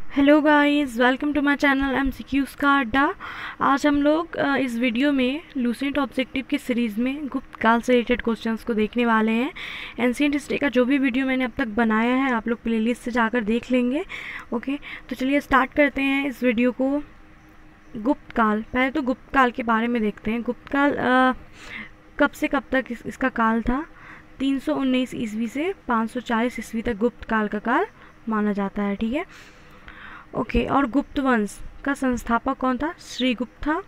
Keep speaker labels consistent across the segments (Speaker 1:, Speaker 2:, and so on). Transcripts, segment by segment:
Speaker 1: Hello guys, welcome to my channel MCQs का अड्डा। आज हम लोग इस वीडियो में लूसेंट ऑब्जेक्टिव की सीरीज़ में गुप्त काल से रिलेटेड क्वेश्चंस को देखने वाले हैं। एंशिएंट हिस्ट्री का जो भी वीडियो मैंने अब तक बनाया है आप लोग प्लेलिस्ट से जाकर देख लेंगे। ओके, तो चलिए स्टार्ट करते हैं इस वीडियो को। गुप्त काल, पहले तो गुप्त काल के बारे में देखते हैं। गुप्त काल कब से कब तक इसका काल था? 319 ईस्वी से 540 ईस्वी तक गुप्त काल का काल माना जाता है। ठीक है, ओके। और गुप्त वंश का संस्थापक कौन था? श्रीगुप्त था।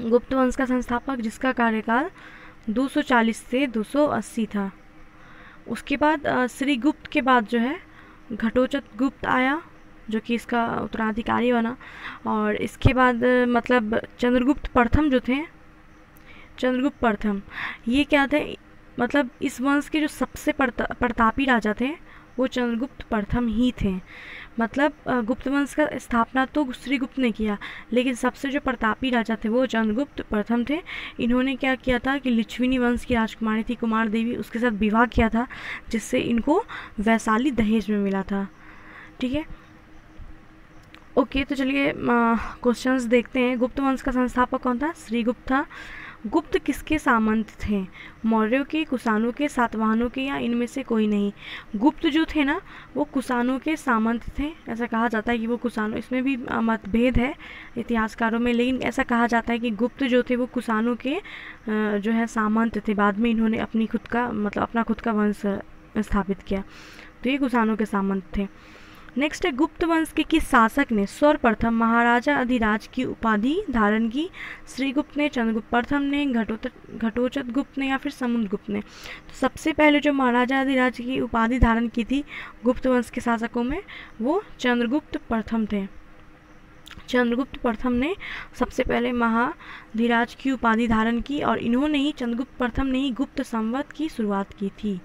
Speaker 1: गुप्त वंश का संस्थापक जिसका कार्यकाल 240 से 280 था। उसके बाद श्रीगुप्त के बाद जो है घटोत्कच गुप्त आया, जो कि इसका उत्तराधिकारी बना। और इसके बाद मतलब चंद्रगुप्त प्रथम जो थे, चंद्रगुप्त प्रथम ये क्या थे? मतलब इस वंश के जो सबसे प्रतापी राजा थे वो चंद्रगुप्त प्रथम ही थे। मतलब गुप्त वंश का स्थापना तो श्रीगुप्त ने किया, लेकिन सबसे जो प्रतापी राजा थे वो चंद्रगुप्त प्रथम थे। इन्होंने क्या किया था कि लिच्छविनी वंश की राजकुमारी थी कुमार देवी, उसके साथ विवाह किया था, जिससे इनको वैशाली दहेज में मिला था। ठीक है, ओके। तो चलिए क्वेश्चंस देखते हैं। गुप्त वंश का संस्थापक कौन था? श्रीगुप्त था। गुप्त किसके सामंत थे? मौर्यों के, कुषाणों के, सातवाहनों के, या इनमें से कोई नहीं? गुप्त जो थे ना वो कुषाणों के सामंत थे। ऐसा कहा जाता है कि वो कुषाणों, इसमें भी मतभेद है इतिहासकारों में, लेकिन ऐसा कहा जाता है कि गुप्त जो थे वो कुषाणों के जो है सामंत थे। बाद में इन्होंने अपनी खुद का मतलब अपना खुद का वंश स्थापित किया, तो ये कुषाणों के सामंत थे। नेक्स्ट है, गुप्त वंश के किस शासक ने सर्वप्रथम महाराजा अधिराज की उपाधि धारण की? श्रीगुप्त ने, चंद्रगुप्त प्रथम ने, घटोत्कच गुप्त ने, या फिर समुद्रगुप्त ने? तो सबसे पहले जो महाराजा अधिराज की उपाधि धारण की थी गुप्त वंश के शासकों में, वो चंद्रगुप्त प्रथम थे। चंद्रगुप्त प्रथम ने सबसे पहले महाधिराज की उपाधि धारण की, और इन्होंने ही, चंद्रगुप्त प्रथम ने ही गुप्त संवत की शुरुआत की थी।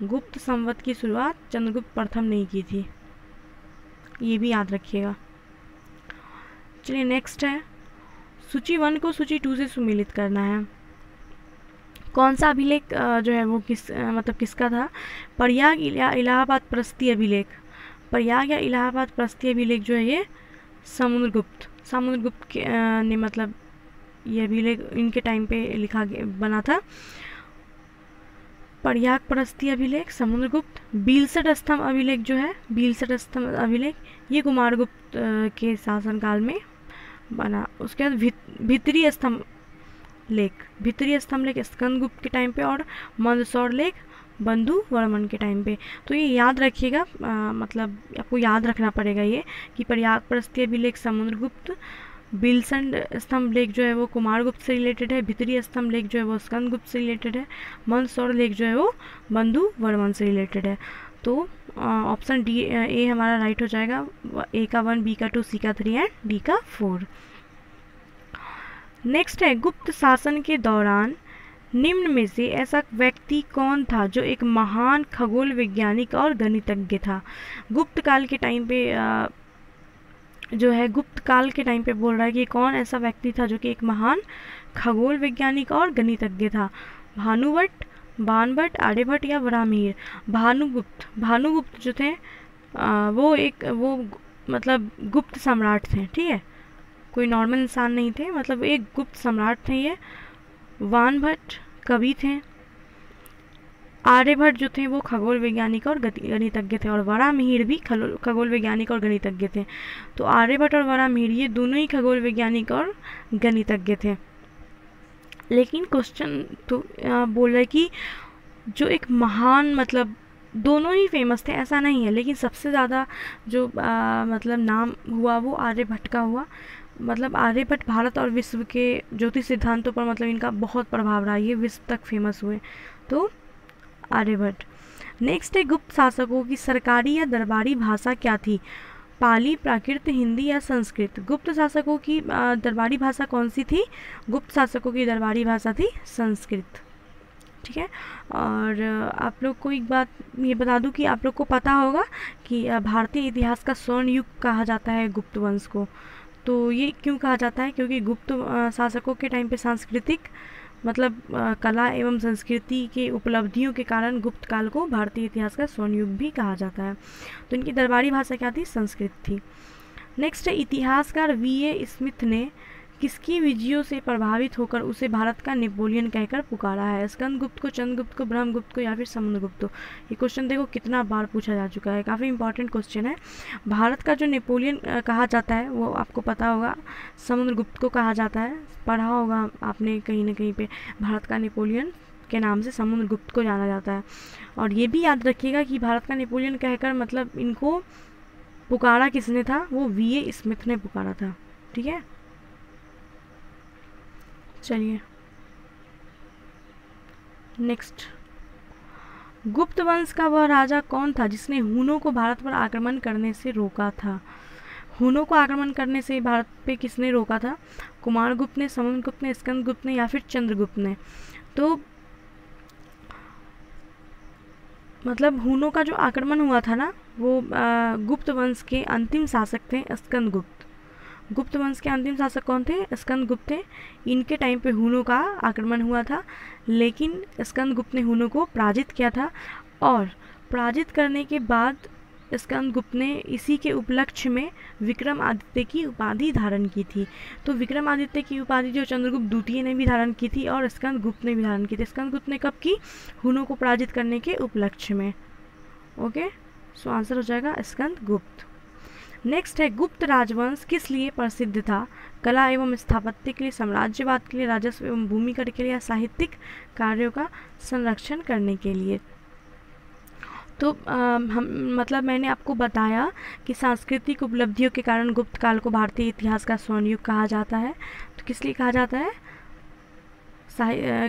Speaker 1: गुप्त संवत की शुरुआत चंद्रगुप्त प्रथम ने की थी, ये भी याद रखिएगा। चलिए नेक्स्ट है, सूची 1 को सूची 2 से सुमेलित करना है। कौन सा अभिलेख जो है वो मतलब किसका था? प्रयाग या इलाहाबाद प्रस्ती अभिलेख। प्रयाग या इलाहाबाद प्रस्ती अभिलेख जो है ये समुद्रगुप्त ने मतलब ये अभिलेख इनके टाइम पे बना था। प्रयाग प्रस्ती अभिलेख, समुद्रगुप्त। बीलसठ स्तंभ अभिलेख जो है, बीलसठ स्तंभ अभिलेख ये कुमारगुप्त के शासनकाल में बना। उसके बाद भित्रीय स्तंभ लेख स्कंदगुप्त के टाइम पे, और मंदसौर लेख बंधु वर्मन के टाइम पे। तो ये याद रखिएगा, मतलब आपको याद रखना पड़ेगा ये कि प्रयाग प्रस्ती अभिलेख समुद्रगुप्त, बिलसंड स्तंभ लेख जो है वो कुमारगुप्त से रिलेटेड है, भित्रीय स्तंभ लेख जो है वो स्कंदगुप्त से रिलेटेड है, मंदसौर लेख जो है वो बंधु वर्मन से रिलेटेड है। तो ऑप्शन डी ए हमारा राइट हो जाएगा। ए का 1, बी का 2, सी का 3 एंड डी का 4। नेक्स्ट है, गुप्त शासन के दौरान निम्न में से ऐसा व्यक्ति कौन था जो एक महान खगोल वैज्ञानिक और गणितज्ञ था? गुप्त काल के टाइम पे जो है गुप्त काल के टाइम पे बोल रहा है कि कौन ऐसा व्यक्ति था जो कि एक महान खगोल वैज्ञानिक और गणितज्ञ था? भानुभट्ट, बाणभट्ट, आर्यभट्ट, या ब्राह्मीर? भानुगुप्त जो थे वो मतलब गुप्त सम्राट थे। ठीक है, कोई नॉर्मल इंसान नहीं थे, मतलब एक गुप्त सम्राट थे ये। बाणभट्ट कवि थे। आर्यभट्ट जो थे वो खगोल वैज्ञानिक और गणितज्ञ थे, और वराहमिहिर भी खगोल वैज्ञानिक और गणितज्ञ थे। तो आर्यभट्ट और वराहमिहिर ये दोनों ही खगोल वैज्ञानिक और गणितज्ञ थे। लेकिन क्वेश्चन तो बोल रहा है कि जो एक महान, मतलब दोनों ही फेमस थे ऐसा नहीं है, लेकिन सबसे ज़्यादा जो मतलब नाम हुआ वो आर्यभट्ट का हुआ। मतलब आर्यभट्ट भारत और विश्व के ज्योतिष सिद्धांतों पर मतलब इनका बहुत प्रभाव रहा, ये विश्व तक फेमस हुए, तो आर्यभट्ट। नेक्स्ट है, गुप्त शासकों की सरकारी या दरबारी भाषा क्या थी? पाली, प्राकृत, हिंदी, या संस्कृत? गुप्त शासकों की दरबारी भाषा कौन सी थी? गुप्त शासकों की दरबारी भाषा थी संस्कृत। ठीक है, और आप लोग को एक बात ये बता दूं कि आप लोग को पता होगा कि भारतीय इतिहास का स्वर्ण युग कहा जाता है गुप्त वंश को। तो ये क्यों कहा जाता है? क्योंकि गुप्त शासकों के टाइम पे सांस्कृतिक मतलब कला एवं संस्कृति के उपलब्धियों के कारण गुप्त काल को भारतीय इतिहास का स्वर्ण युग भी कहा जाता है। तो इनकी दरबारी भाषा क्या थी? संस्कृत थी। नेक्स्ट है, इतिहासकार वी.ए. स्मिथ ने किसकी विजयों से प्रभावित होकर उसे भारत का नेपोलियन कहकर पुकारा है? स्कंदगुप्त को, चंद्रगुप्त को, ब्रह्मगुप्त को या फिर समुद्रगुप्त को? ये क्वेश्चन देखो कितना बार पूछा जा चुका है, काफ़ी इंपॉर्टेंट क्वेश्चन है। भारत का जो नेपोलियन कहा जाता है वो आपको पता होगा, समुद्रगुप्त को कहा जाता है, पढ़ा होगा आपने कहीं ना कहीं पे। भारत का नेपोलियन के नाम से समुद्रगुप्त को जाना जाता है। और ये भी याद रखिएगा कि भारत का नेपोलियन कहकर मतलब इनको पुकारा किसने था? वो वी.ए. स्मिथ ने पुकारा था। ठीक है, चलिए नेक्स्ट, गुप्त वंश का वह राजा कौन था जिसने हुनों को भारत पर आक्रमण करने से रोका था? हुनों को आक्रमण करने से भारत पे किसने रोका था? कुमारगुप्त ने, समुद्रगुप्त ने, स्कंदगुप्त ने या फिर चंद्रगुप्त ने? तो मतलब हुनों का जो आक्रमण हुआ था ना, वो गुप्त वंश के अंतिम शासक थे स्कंदगुप्त। गुप्त वंश के अंतिम शासक कौन थे? स्कंदगुप्त थे। इनके टाइम पे हुनों का आक्रमण हुआ था, लेकिन स्कंदगुप्त ने हुनों को पराजित किया था। और पराजित करने के बाद स्कंदगुप्त ने इसी के उपलक्ष्य में विक्रमादित्य की उपाधि धारण की थी। तो विक्रमादित्य की उपाधि जो चंद्रगुप्त द्वितीय ने भी धारण की थी और स्कंदगुप्त ने भी धारण की थी। स्कंदगुप्त ने कब की? हुनों को पराजित करने के उपलक्ष्य में। ओके, सो आंसर हो जाएगा स्कंदगुप्त। नेक्स्ट है, गुप्त राजवंश किस लिए प्रसिद्ध था? कला एवं स्थापत्य के लिए, साम्राज्यवाद के लिए, राजस्व एवं भूमि कर के लिए, या साहित्यिक कार्यों का संरक्षण करने के लिए? तो हम मतलब मैंने आपको बताया कि सांस्कृतिक उपलब्धियों के कारण गुप्त काल को भारतीय इतिहास का स्वर्ण युग कहा जाता है। तो किस लिए कहा जाता है?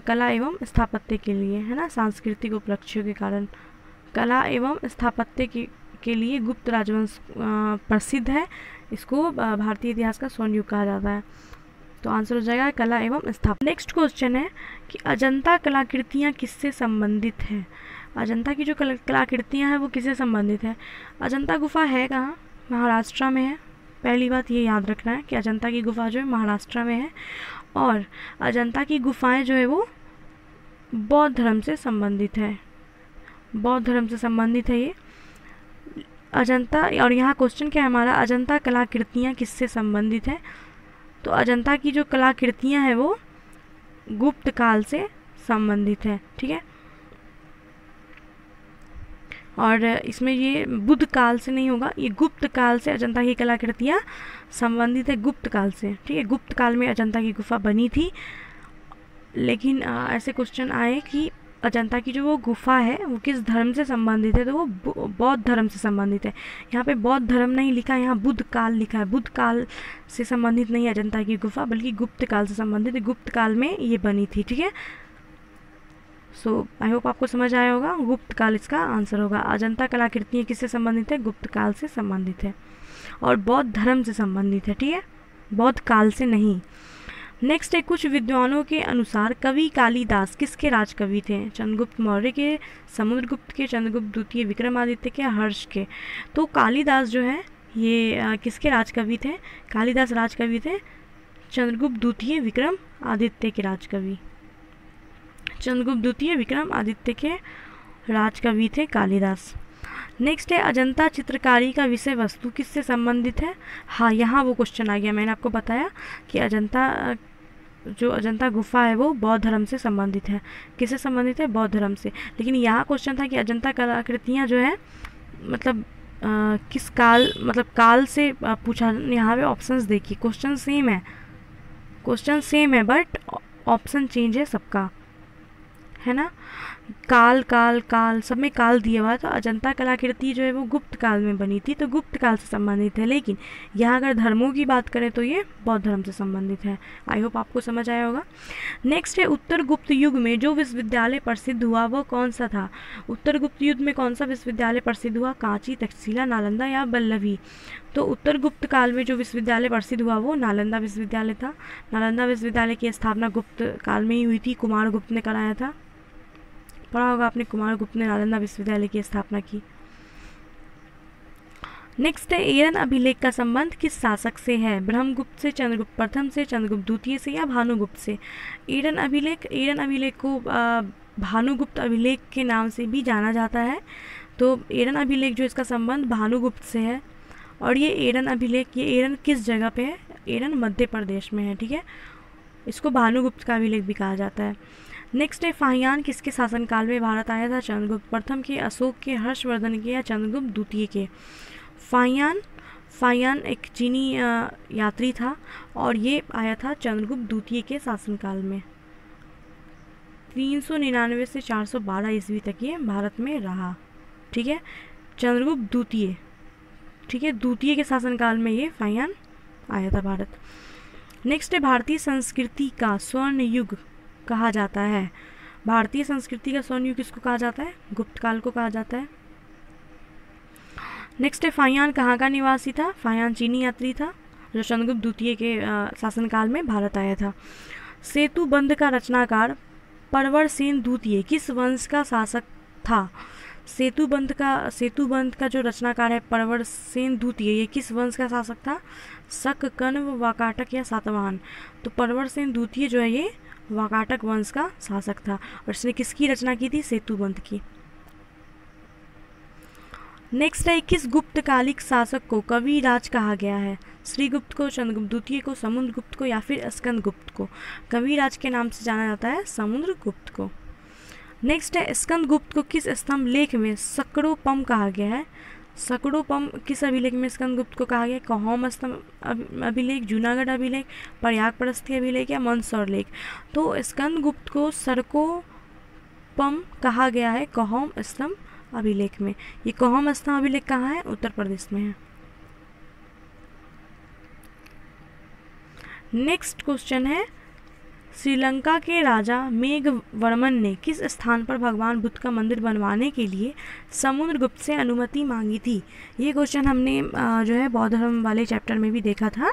Speaker 1: कला एवं स्थापत्य के लिए, है ना, सांस्कृतिक उपलब्धियों के कारण कला एवं स्थापत्य के लिए गुप्त राजवंश प्रसिद्ध है। इसको भारतीय इतिहास का स्वर्ण युग कहा जाता है। तो आंसर हो जाएगा कला एवं स्थापत्य। नेक्स्ट क्वेश्चन है कि अजंता कलाकृतियाँ किससे संबंधित है? अजंता की जो कलाकृतियाँ हैं वो किससे संबंधित है? अजंता गुफा है कहाँ? महाराष्ट्र में है। पहली बात ये याद रखना है कि अजंता की गुफा जो है महाराष्ट्र में है। और अजंता की गुफाएं जो है वो बौद्ध धर्म से संबंधित है। बौद्ध धर्म से संबंधित है ये अजंता। और यहाँ क्वेश्चन क्या है हमारा? अजंता कलाकृतियाँ किससे संबंधित है? तो अजंता की जो कलाकृतियाँ हैं वो गुप्त काल से संबंधित है। ठीक है, और इसमें ये बुद्ध काल से नहीं होगा, ये गुप्त काल से अजंता की कलाकृतियाँ संबंधित है, गुप्त काल से। ठीक है, गुप्त काल में अजंता की गुफा बनी थी। लेकिन ऐसे क्वेश्चन आए कि अजंता की जो वो गुफा है वो किस धर्म से संबंधित है? तो वो बौद्ध धर्म से संबंधित है। यहाँ पे बौद्ध धर्म नहीं लिखा है, यहाँ बुद्ध काल लिखा है। बुद्ध काल से संबंधित नहीं है अजंता की गुफा, बल्कि गुप्त काल से संबंधित है। गुप्त काल में ये बनी थी। ठीक है, सो आई होप आपको समझ आया होगा। गुप्त काल इसका आंसर होगा। अजंता कलाकृतियाँ किससे संबंधित है? गुप्त काल से संबंधित है और बौद्ध धर्म से संबंधित है। ठीक है, बौद्ध काल से नहीं। नेक्स्ट है, कुछ विद्वानों के अनुसार कवि कालिदास किसके राजकवि थे? चंद्रगुप्त मौर्य के, समुद्रगुप्त के, चंद्रगुप्त द्वितीय, विक्रमादित्य के, हर्ष के? तो कालिदास जो है ये किसके राजकवि थे? कालिदास राजकवि थे चंद्रगुप्त द्वितीय, विक्रमादित्य के राजकवि। चंद्रगुप्त द्वितीय, विक्रमादित्य के राजकवि थे कालिदास। नेक्स्ट है, अजंता चित्रकारी का विषय वस्तु किससे संबंधित है? हाँ, यहाँ वो क्वेश्चन आ गया। मैंने आपको बताया कि अजंता गुफा है वो बौद्ध धर्म से संबंधित है। किससे संबंधित है? बौद्ध धर्म से। लेकिन यहाँ क्वेश्चन था कि अजंता कलाकृतियाँ जो है मतलब किस काल, मतलब काल से पूछा। यहाँ पे ऑप्शंस देखिए, क्वेश्चन सेम है बट ऑप्शन चेंज है सबका, है ना। काल काल काल सब में काल दिया हुआ है। तो अजंता कलाकृति जो है वो गुप्त काल में बनी थी, तो गुप्त काल से संबंधित है। लेकिन यहाँ अगर धर्मों की बात करें तो ये बौद्ध धर्म से संबंधित है। आई होप आपको समझ आया होगा। नेक्स्ट है, उत्तर गुप्त युग में जो विश्वविद्यालय प्रसिद्ध हुआ वह कौन सा था? उत्तर गुप्त युग में कौन सा विश्वविद्यालय प्रसिद्ध हुआ? कांची, तक्षशिला, नालंदा या वल्लभी? तो उत्तर गुप्त काल में जो विश्वविद्यालय प्रसिद्ध हुआ वो नालंदा विश्वविद्यालय था। नालंदा विश्वविद्यालय की स्थापना गुप्त काल में ही हुई थी, कुमारगुप्त ने कराया था। पढ़ा होगा आपने, कुमारगुप्त ने नालंदा विश्वविद्यालय की स्थापना की। नेक्स्ट है एरन अभिलेख का संबंध किस शासक से है? ब्रह्मगुप्त से, चंद्रगुप्त प्रथम से, चंद्रगुप्त द्वितीय से या भानुगुप्त से? एरन अभिलेख को भानुगुप्त अभिलेख के नाम से भी जाना जाता है। तो एरन अभिलेख जो इसका संबंध भानुगुप्त से है। और ये एरन किस जगह पे है? एरन मध्य प्रदेश में है, ठीक है। इसको भानुगुप्त का अभिलेख भी कहा जाता है। नेक्स्ट है फाहियान किसके शासनकाल में भारत आया था? चंद्रगुप्त प्रथम के, अशोक के, हर्षवर्धन के या चंद्रगुप्त द्वितीय के? फाहियान एक चीनी यात्री था और ये आया था चंद्रगुप्त द्वितीय के शासनकाल में। 399 से 412 ईस्वी तक ये भारत में रहा, ठीक है। चंद्रगुप्त द्वितीय, ठीक है, द्वितीय के शासनकाल में ये फाहियान आया था भारत। नेक्स्ट है भारतीय संस्कृति का स्वर्ण युग कहा जाता है। भारतीय संस्कृति का स्वर्ण युग किसको कहा जाता है? गुप्त काल को कहा जाता है। नेक्स्ट है फाहियान कहाँ का निवासी था? फाहियान चीनी यात्री था जो चंद्रगुप्त द्वितीय के शासनकाल में भारत आया था। सेतु बंध का रचनाकार परवरसेन द्वितीय किस वंश का शासक था? सेतु बंध का जो रचनाकार है परवरसेन द्वितीय, ये किस वंश का शासक था? शक, कण्व, वाकाटक या सातवाहन? तो परवरसेन द्वितीय जो है ये वाकाटक वंश का शासक था और इसने किसकी रचना की थी? सेतु बंध की। नेक्स्ट है किस गुप्तकालिक शासक को कविराज कहा गया है? श्रीगुप्त को, चंद्रगुप्त द्वितीय को, समुद्रगुप्त को या फिर स्कंदगुप्त को? कविराज के नाम से जाना जाता है समुद्रगुप्त को। नेक्स्ट है स्कंदगुप्त को किस स्तंभ लेख में सकड़ोपम कहा गया है? सकड़ोपम किस अभिलेख में स्कंदगुप्त को कहा गया? कौहम स्तंभ अभिलेख, जूनागढ़ अभिलेख, प्रयाग प्रस्थि अभिलेख या मंदसौर लेख? तो स्कंदगुप्त को सकड़ोपम कहा गया है कौहम स्तंभ अभिलेख में। ये कौहम स्तंभ अभिलेख कहाँ है? उत्तर प्रदेश में है। नेक्स्ट क्वेश्चन है श्रीलंका के राजा मेघवर्मन ने किस स्थान पर भगवान बुद्ध का मंदिर बनवाने के लिए समुद्रगुप्त से अनुमति मांगी थी? ये क्वेश्चन हमने जो है बौद्ध धर्म वाले चैप्टर में भी देखा था।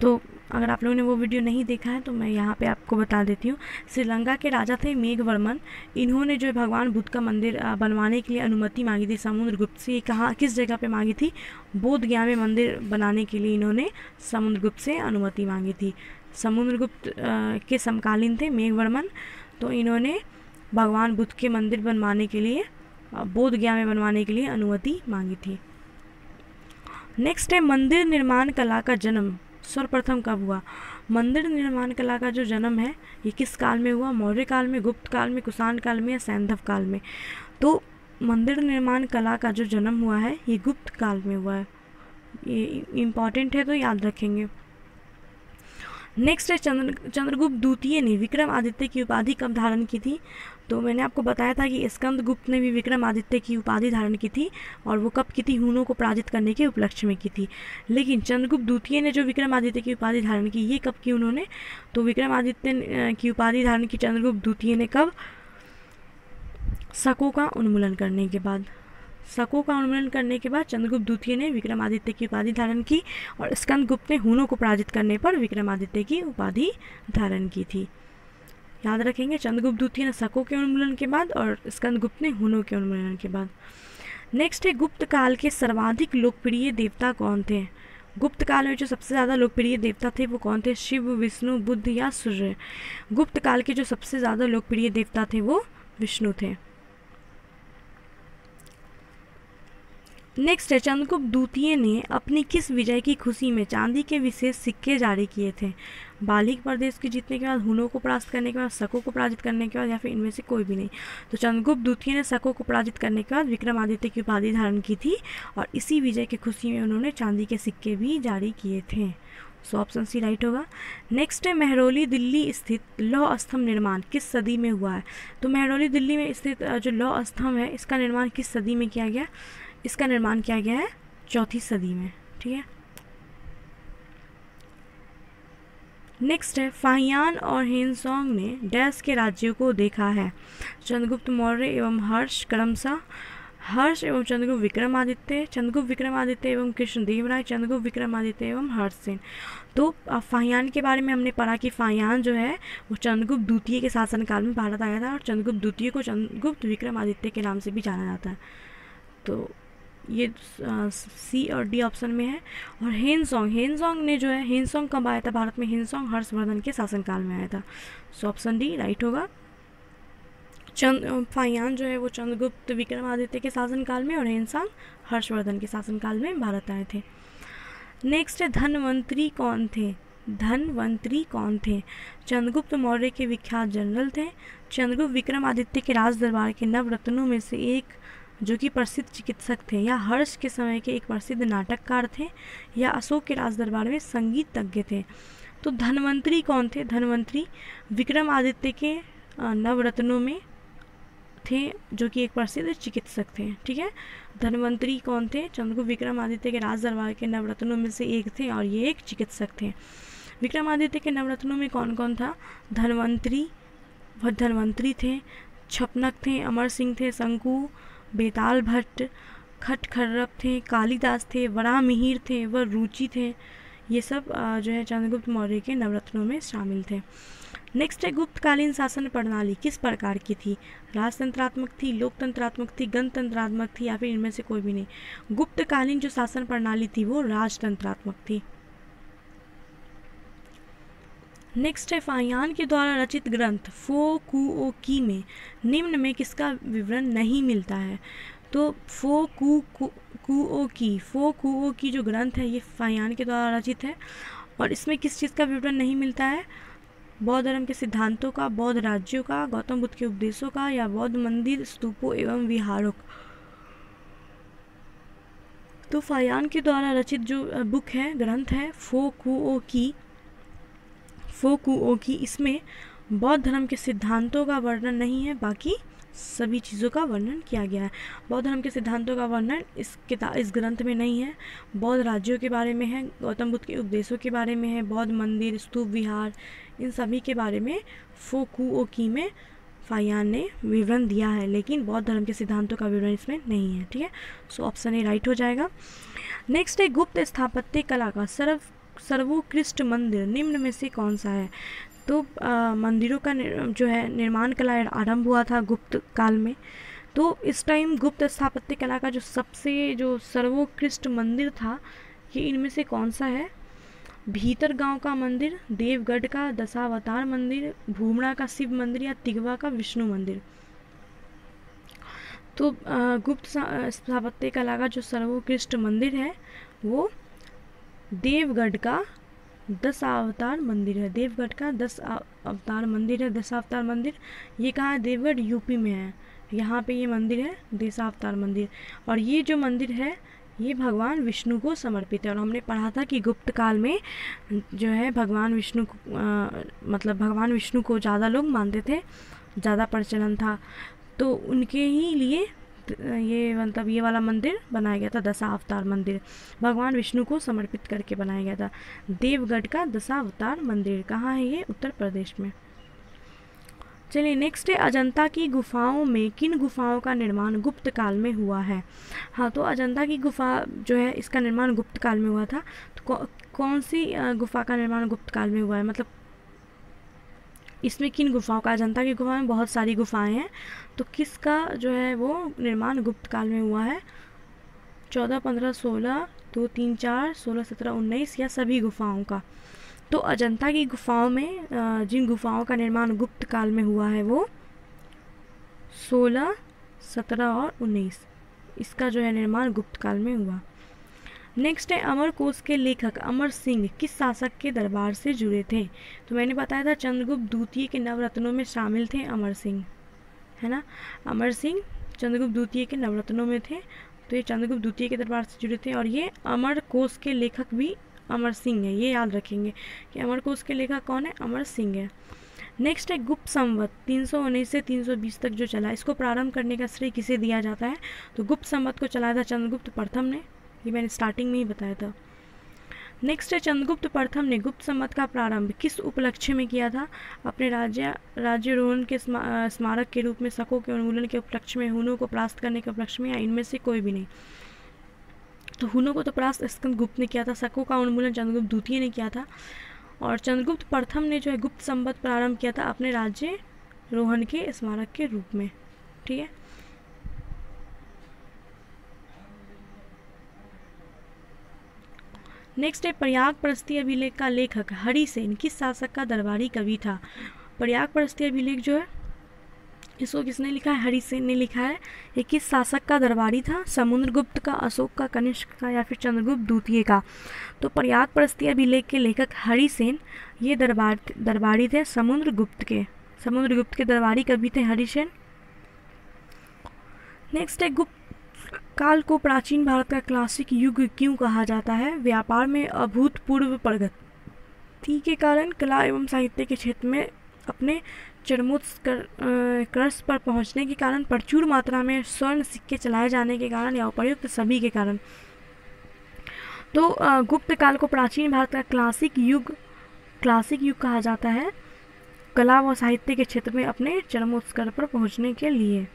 Speaker 1: तो अगर आप लोगों ने वो वीडियो नहीं देखा है तो मैं यहाँ पे आपको बता देती हूँ। श्रीलंका के राजा थे मेघवर्मन। इन्होंने जो है भगवान बुद्ध का मंदिर बनवाने के लिए अनुमति मांगी थी समुद्रगुप्त से। कहाँ, किस जगह पे मांगी थी? बोध गया में मंदिर बनाने के लिए इन्होंने समुद्रगुप्त से अनुमति मांगी थी। समुद्रगुप्त के समकालीन थे मेघवर्मन, तो इन्होंने भगवान बुद्ध के मंदिर बनवाने के लिए बोध गया में बनवाने के लिए अनुमति मांगी थी। नेक्स्ट है मंदिर निर्माण कला का जन्म सर्वप्रथम कब हुआ? मंदिर निर्माण कला का जो जन्म है ये किस काल में हुआ? मौर्य काल में, गुप्त काल में, कुषाण काल में या सैंधव काल में? तो मंदिर निर्माण कला का जो जन्म हुआ है ये गुप्त काल में हुआ है। ये इम्पॉर्टेंट है तो याद रखेंगे। नेक्स्ट है चंद्रगुप्त द्वितीय ने विक्रमादित्य की उपाधि कब धारण की थी? तो मैंने आपको बताया था कि स्कंदगुप्त ने भी विक्रमादित्य की उपाधि धारण की थी और वो कब की थी? हुनों को पराजित करने के उपलक्ष्य में की थी। लेकिन चंद्रगुप्त द्वितीय ने जो विक्रमादित्य की उपाधि धारण की, ये कब की उन्होंने? तो विक्रमादित्य की उपाधि धारण की चंद्रगुप्त द्वितीय ने कब? शकों का उन्मूलन करने के बाद। शकों का उन्मूलन करने के बाद चंद्रगुप्त द्वितीय ने विक्रमादित्य की उपाधि धारण की और स्कंदगुप्त ने हुनों को पराजित करने पर विक्रमादित्य की उपाधि धारण की थी। याद रखेंगे, चंद्रगुप्त द्वितीय ने शकों के उन्मूलन के बाद और स्कंदगुप्त ने हुनों के उन्मूलन के बाद। नेक्स्ट है गुप्त काल के सर्वाधिक लोकप्रिय देवता कौन थे? गुप्त काल में जो सबसे ज़्यादा लोकप्रिय देवता थे वो कौन थे? शिव, विष्णु, बुद्ध या सूर्य? गुप्त काल के जो सबसे ज़्यादा लोकप्रिय देवता थे वो विष्णु थे। नेक्स्ट है चंद्रगुप्त द्वितीय ने अपनी किस विजय की खुशी में चांदी के विशेष सिक्के जारी किए थे? बालिक प्रदेश के जीतने के बाद, हुनों को परास्त करने के बाद, शकों को पराजित करने के बाद या फिर इनमें से कोई भी नहीं? तो चंद्रगुप्त द्वितीय ने शकों को पराजित करने के बाद विक्रमादित्य की उपाधि धारण की थी और इसी विजय की खुशी में उन्होंने चांदी के सिक्के भी जारी किए थे। सो ऑप्शन सी राइट होगा। नेक्स्ट है मेहरौली दिल्ली स्थित लौह स्तंभ निर्माण किस सदी में हुआ है? तो मेहरौली दिल्ली में स्थित जो लौह स्तंभ है इसका निर्माण किस सदी में किया गया? इसका निर्माण किया गया है 4वीं सदी में, ठीक है। नेक्स्ट है फाहियान और हेनसोंग ने डैश के राज्यों को देखा है? चंद्रगुप्त मौर्य एवं हर्ष क्रमशः, हर्ष एवं चंद्रगुप्त विक्रमादित्य, चंद्रगुप्त विक्रमादित्य एवं कृष्णदेव राय, चंद्रगुप्त विक्रमादित्य एवं हर्षसेन। तो फाहियान के बारे में हमने पढ़ा कि फाहियान जो है वो चंद्रगुप्त द्वितीय के शासनकाल में भारत आया था और चंद्रगुप्त द्वितीय को चंद्रगुप्त विक्रमादित्य के नाम से भी जाना जाता है। तो ये सी और डी ऑप्शन में है। और हेनसोंग ने जो है, हेनसोंग कब आया था भारत में? हेनसोंग हर्षवर्धन के शासनकाल में आया था। सो ऑप्शन डी राइट होगा। फाहियान जो है वो चंद्रगुप्त विक्रमादित्य के शासनकाल में, और हेनसोंग हर्षवर्धन के शासनकाल में भारत आए थे। नेक्स्ट है धनवंतरी कौन थे? धनवंतरी कौन थे? चंद्रगुप्त मौर्य के विख्यात जनरल थे, चंद्रगुप्त विक्रमादित्य के राज दरबार के नवरत्नों में से एक जो कि प्रसिद्ध चिकित्सक थे, या हर्ष के समय के एक प्रसिद्ध नाटककार थे, या अशोक के राज दरबार में संगीतज्ञ थे। तो धनवंतरी कौन थे? धनवंतरी विक्रमादित्य के नवरत्नों में थे, जो कि एक प्रसिद्ध चिकित्सक थे। ठीक है, धनवंतरी कौन थे? चंद्रगुप्त विक्रमादित्य के राज दरबार के नवरत्नों में से एक थे, और ये एक चिकित्सक थे। विक्रमादित्य के नवरत्नों में कौन कौन था? धनवंतरी थे, छपनक थे, अमर सिंह थे, शंकु, बेताल भट्ट, खटखर्रप थे, कालिदास थे, वराहमिहिर थे, व रुचि थे। ये सब जो है चंद्रगुप्त मौर्य के नवरत्नों में शामिल थे। नेक्स्ट है गुप्तकालीन शासन प्रणाली किस प्रकार की थी? राजतंत्रात्मक थी, लोकतंत्रात्मक थी, गणतंत्रात्मक थी, या फिर इनमें से कोई भी नहीं। गुप्तकालीन जो शासन प्रणाली थी वो राजतंत्रात्मक थी। नेक्स्ट है फाहियान के द्वारा रचित ग्रंथ फो कुओ की में निम्न में किसका विवरण नहीं मिलता है? तो फो कुओ की जो ग्रंथ है ये फाहियान के द्वारा रचित है, और इसमें किस चीज़ का विवरण नहीं मिलता है? बौद्ध धर्म के सिद्धांतों का, बौद्ध राज्यों का, गौतम बुद्ध के उपदेशों का, या बौद्ध मंदिर, स्तूपों एवं विहारों का। तो फाहियान के द्वारा रचित जो बुक है, ग्रंथ है फो कुओ की, इसमें बौद्ध धर्म के सिद्धांतों का वर्णन नहीं है, बाकी सभी चीज़ों का वर्णन किया गया है। बौद्ध धर्म के सिद्धांतों का वर्णन इस ग्रंथ में नहीं है। बौद्ध राज्यों के बारे में है, गौतम बुद्ध के उपदेशों के बारे में है, बौद्ध मंदिर, स्तूप, विहार, इन सभी के बारे में फो कुओ की में फाहियान ने विवरण दिया है, लेकिन बौद्ध धर्म के सिद्धांतों का विवरण इसमें नहीं है। ठीक है, सो ऑप्शन ए राइट हो जाएगा। नेक्स्ट है गुप्त स्थापत्य कला का सर्वोत्कृष्ट मंदिर निम्न में से कौन सा है? तो मंदिरों का जो है निर्माण कला आरंभ हुआ था गुप्त काल में। तो इस टाइम गुप्त स्थापत्य कला का जो सर्वोत्कृष्ट मंदिर था, ये इनमें से कौन सा है? भीतर गांव का मंदिर, देवगढ़ का दशावतार मंदिर, भूमड़ा का शिव मंदिर, या तिगवा का विष्णु मंदिर। तो गुप्त स्थापत्य कला का जो सर्वोत्कृष्ट मंदिर है वो देवगढ़ का दशावतार मंदिर है। देवगढ़ का दशावतार मंदिर ये कहाँ है? देवगढ़ यूपी में है। यहाँ पे ये मंदिर है दशावतार मंदिर, और ये जो मंदिर है ये भगवान विष्णु को समर्पित है। और हमने पढ़ा था कि गुप्त काल में जो है भगवान विष्णु को ज़्यादा लोग मानते थे, ज़्यादा प्रचलन था, तो उनके ही लिए ये वाला मंदिर बनाया गया था। दशावतार मंदिर भगवान विष्णु को समर्पित करके बनाया गया था। देवगढ़ का दशावतार मंदिर कहाँ है? ये उत्तर प्रदेश में। चलिए नेक्स्ट है अजंता की गुफाओं में किन गुफाओं का निर्माण गुप्त काल में हुआ है? हाँ, तो अजंता की गुफा जो है इसका निर्माण गुप्त काल में हुआ था। तो कौन सी गुफा का निर्माण गुप्त काल में हुआ है? मतलब इसमें किन गुफाओं का? अजंता की गुफा में बहुत सारी गुफाएं हैं, तो किसका जो है वो निर्माण गुप्त काल में हुआ है? 14, 15, 16, 2, 3, 4, 16, 17, 19, या सभी गुफाओं का? तो अजंता की गुफाओं में जिन गुफाओं का निर्माण गुप्त काल में हुआ है वो 16, 17 और 19, इसका जो है निर्माण गुप्त काल में हुआ। नेक्स्ट है अमरकोश के लेखक अमर सिंह किस शासक के दरबार से जुड़े थे? तो मैंने बताया था चंद्रगुप्त द्वितीय के नवरत्नों में शामिल थे अमर सिंह, है ना। अमर सिंह चंद्रगुप्त द्वितीय के नवरत्नों में थे, तो ये चंद्रगुप्त द्वितीय के दरबार से जुड़े थे। और ये अमरकोश के लेखक भी अमर सिंह है, ये याद रखेंगे कि अमरकोश के लेखक कौन है? अमर सिंह है। नेक्स्ट है गुप्त संवत 319 से 320 तक जो चला, इसको प्रारंभ करने का श्रेय किसे दिया जाता है? तो गुप्त संवत को चलाया था चंद्रगुप्त प्रथम ने, ये मैंने स्टार्टिंग में ही बताया था। नेक्स्ट है चंद्रगुप्त प्रथम ने गुप्त संवत का प्रारंभ किस उपलक्ष्य में किया था? अपने राज्यारोहण के स्मारक के रूप में, शकों के उन्मूलन के उपलक्ष्य में, हुनों को परास्त करने के उपलक्ष्य में, या इनमें से कोई भी नहीं? तो हुनों को तो परास्त स्कंदगुप्त ने किया था, शकों का उन्मूलन चंद्रगुप्त द्वितीय ने किया था, और चंद्रगुप्त प्रथम ने जो है गुप्त संवत प्रारंभ किया था अपने राज्यारोहण के स्मारक के रूप में। ठीक है, नेक्स्ट है प्रयाग प्रस्ती अभिलेख का लेखक हरिसेन किस शासक का दरबारी कवि था। प्रयाग प्रस्ती अभिलेख जो है इसको किसने लिखा है, हरिसेन ने लिखा है। ये किस शासक का दरबारी था, समुद्रगुप्त का, अशोक का, कनिष्क का या फिर चंद्रगुप्त द्वितीय का। तो प्रयाग प्रस्ती अभिलेख के लेखक हरिसेन ये दरबारी थे समुद्रगुप्त के दरबारी कवि थे हरिसेन। नेक्स्ट है गुप्त काल को प्राचीन भारत का क्लासिक युग क्यों कहा जाता है। व्यापार में अभूतपूर्व प्रगति के कारण, कला एवं साहित्य के क्षेत्र में अपने चरमोत्कर्ष पर पहुंचने के कारण, प्रचुर मात्रा में स्वर्ण सिक्के चलाए जाने के कारण या उपर्युक्त सभी के कारण। तो गुप्त काल को प्राचीन भारत का क्लासिक युग कहा जाता है, कला व साहित्य के क्षेत्र में अपने चरमोत्कर्ष पर पहुंचने के लिए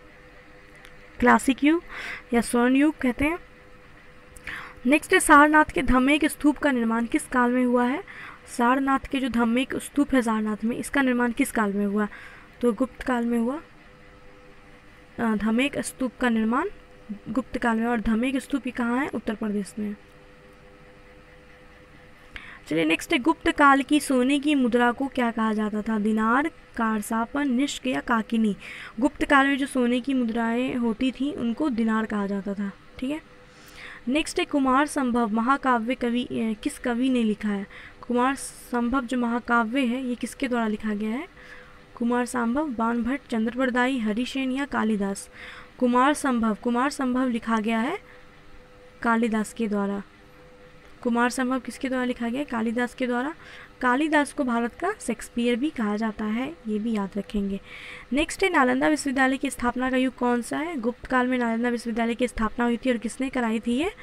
Speaker 1: क्लासिक युग या स्वर्ण युग कहते हैं। नेक्स्ट है सारनाथ के धम्मेक स्तूप का निर्माण किस काल में हुआ है। सारनाथ के जो धम्मेक स्तूप है सारनाथ में, इसका निर्माण किस काल में हुआ, तो गुप्त काल में हुआ। धम्मेक स्तूप का निर्माण गुप्त काल में, और धम्मेक स्तूप कहाँ है, उत्तर प्रदेश में। चलिए नेक्स्ट है गुप्त काल की सोने की मुद्रा को क्या कहा जाता था। दिनार, कारसापन, निष्क या काकिनी। गुप्त काल में जो सोने की मुद्राएं होती थी उनको दिनार कहा जाता था। ठीक है। नेक्स्ट है कुमार संभव महाकाव्य कवि किस कवि ने लिखा है। कुमार संभव जो महाकाव्य है ये किसके द्वारा लिखा गया है। कुमार संभव, बाणभट्ट, चंद्रप्रदायी, हरिसेन या कालिदास। कुमार संभव लिखा गया है कालिदास के द्वारा। कुमार संभव किसके द्वारा लिखा गया है, कालिदास के द्वारा। कालिदास को भारत का शेक्सपियर भी कहा जाता है, ये भी याद रखेंगे। नेक्स्ट है नालंदा विश्वविद्यालय की स्थापना का युग कौन सा है। गुप्त काल में नालंदा विश्वविद्यालय की स्थापना हुई थी और किसने कराई थी ये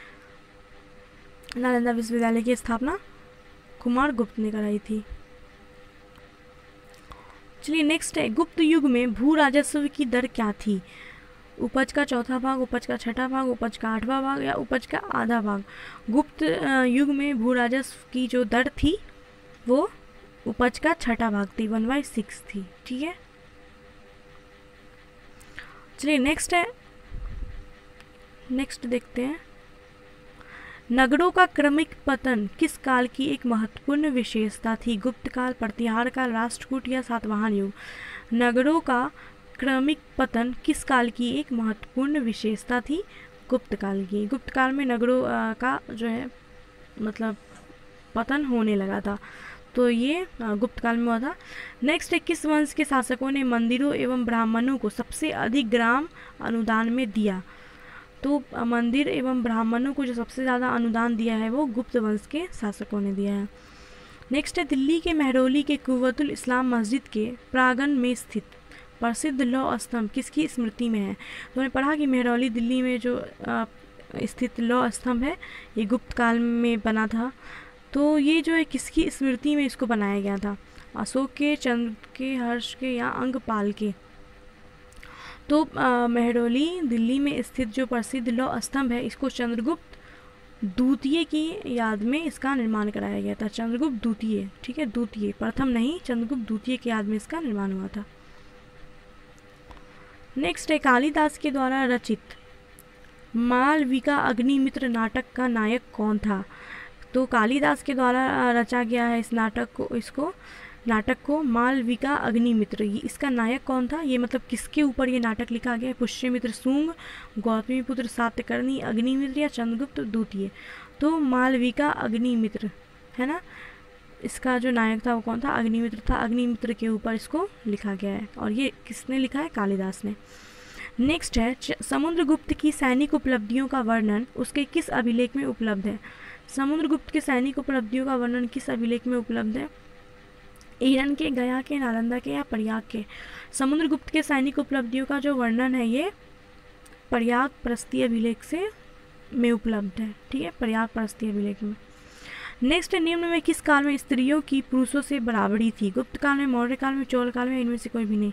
Speaker 1: नालंदा विश्वविद्यालय की स्थापना, कुमार गुप्त ने कराई थी। चलिए नेक्स्ट है गुप्त युग में भू राजस्व की दर क्या थी। उपज का चौथा भाग, उपज का छठा भाग, उपज का आठवां भाग या उपज का आधा भाग। गुप्त युग में भू राजस्व की जो दर थी वो उपज का छठा भाग थी, 1/6 थी। ठीक है। चलिए नेक्स्ट देखते हैं। नगरों का क्रमिक पतन किस काल की एक महत्वपूर्ण विशेषता थी। गुप्त काल, प्रतिहार काल, राष्ट्रकूट या सातवाहन युग। नगरों का क्रमिक पतन किस काल की एक महत्वपूर्ण विशेषता थी, गुप्त काल की। गुप्त काल में नगरों का जो है मतलब पतन होने लगा था, तो ये गुप्त काल में हुआ था। नेक्स्ट है किस वंश के शासकों ने मंदिरों एवं ब्राह्मणों को सबसे अधिक ग्राम अनुदान में दिया। तो मंदिर एवं ब्राह्मणों को जो सबसे ज़्यादा अनुदान दिया है वो गुप्त वंश के शासकों ने दिया है। नेक्स्ट है दिल्ली के महरौली के कुव्वतुल इस्लाम मस्जिद के प्रांगण में स्थित प्रसिद्ध लौह स्तंभ किसकी स्मृति में है। तो हमने पढ़ा कि महरौली दिल्ली में जो स्थित लौह स्तंभ है ये गुप्त काल में बना था। तो ये जो है किसकी स्मृति में इसको बनाया गया था, अशोक के, चंद्र के, हर्ष के या अंगपाल के। तो महरौली दिल्ली में स्थित जो प्रसिद्ध लौह स्तंभ है इसको चंद्रगुप्त द्वितीय की याद में इसका निर्माण कराया गया था। चंद्रगुप्त द्वितीय, ठीक है, द्वितीय, प्रथम नहीं, चंद्रगुप्त द्वितीय की याद में इसका निर्माण हुआ था। नेक्स्ट है कालिदास के द्वारा रचित मालविका अग्निमित्र नाटक का नायक कौन था। तो कालिदास के द्वारा रचा गया है इस नाटक को मालविका अग्निमित्र। ये इसका नायक कौन था, ये मतलब किसके ऊपर ये नाटक लिखा गया है। पुष्यमित्र शुंग, गौतमीपुत्र सात्यकर्णी, अग्निमित्र या चंद्रगुप्त द्वितीय। तो मालविका अग्निमित्र है ना, इसका जो नायक था वो कौन था, अग्निमित्र था। अग्निमित्र के ऊपर इसको लिखा गया है और ये किसने लिखा है, कालिदास ने। नेक्स्ट है समुद्रगुप्त की सैनिक उपलब्धियों का वर्णन उसके किस अभिलेख में उपलब्ध है। समुद्रगुप्त के सैनिक उपलब्धियों का वर्णन किस अभिलेख में उपलब्ध है, ईरान के, गया के, नालंदा के या प्रयाग के। समुद्रगुप्त के सैनिक उपलब्धियों का जो वर्णन है ये प्रयाग प्रस्तीय अभिलेख से में उपलब्ध है। ठीक है, प्रयाग प्रस्तीय अभिलेख में। नेक्स्ट निम्न में किस काल में स्त्रियों की पुरुषों से बराबरी थी। गुप्त काल में, मौर्य काल में, चोल काल में, इनमें से कोई भी नहीं।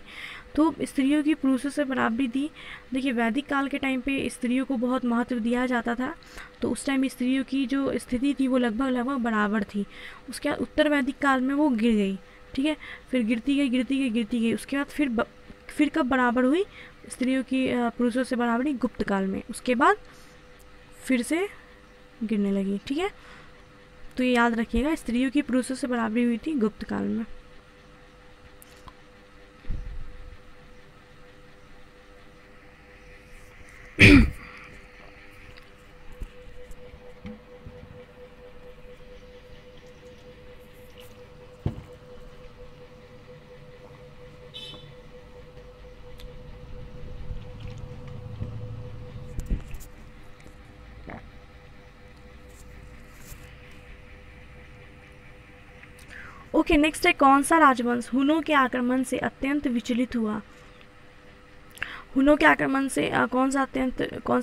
Speaker 1: तो स्त्रियों की पुरुषों से बराबरी थी। देखिए वैदिक काल के टाइम पे स्त्रियों को बहुत महत्व दिया जाता था, तो उस टाइम स्त्रियों की जो स्थिति थी वो लगभग बराबर थी। उसके बाद उत्तर वैदिक काल में वो गिर गई। ठीक है, फिर गिरती गई। उसके बाद फिर कब बराबर हुई स्त्रियों की पुरुषों से बराबरी, गुप्त काल में। उसके बाद फिर से गिरने लगी। ठीक है, तो ये याद रखिएगा, स्त्रियों की पुरुषों से बराबरी हुई थी गुप्त काल में। ओके, नेक्स्ट है कौन सा राजवंश हुनों के आक्रमण से अत्यंत विचलित हुआ? हुनों के आक्रमण से कौन सा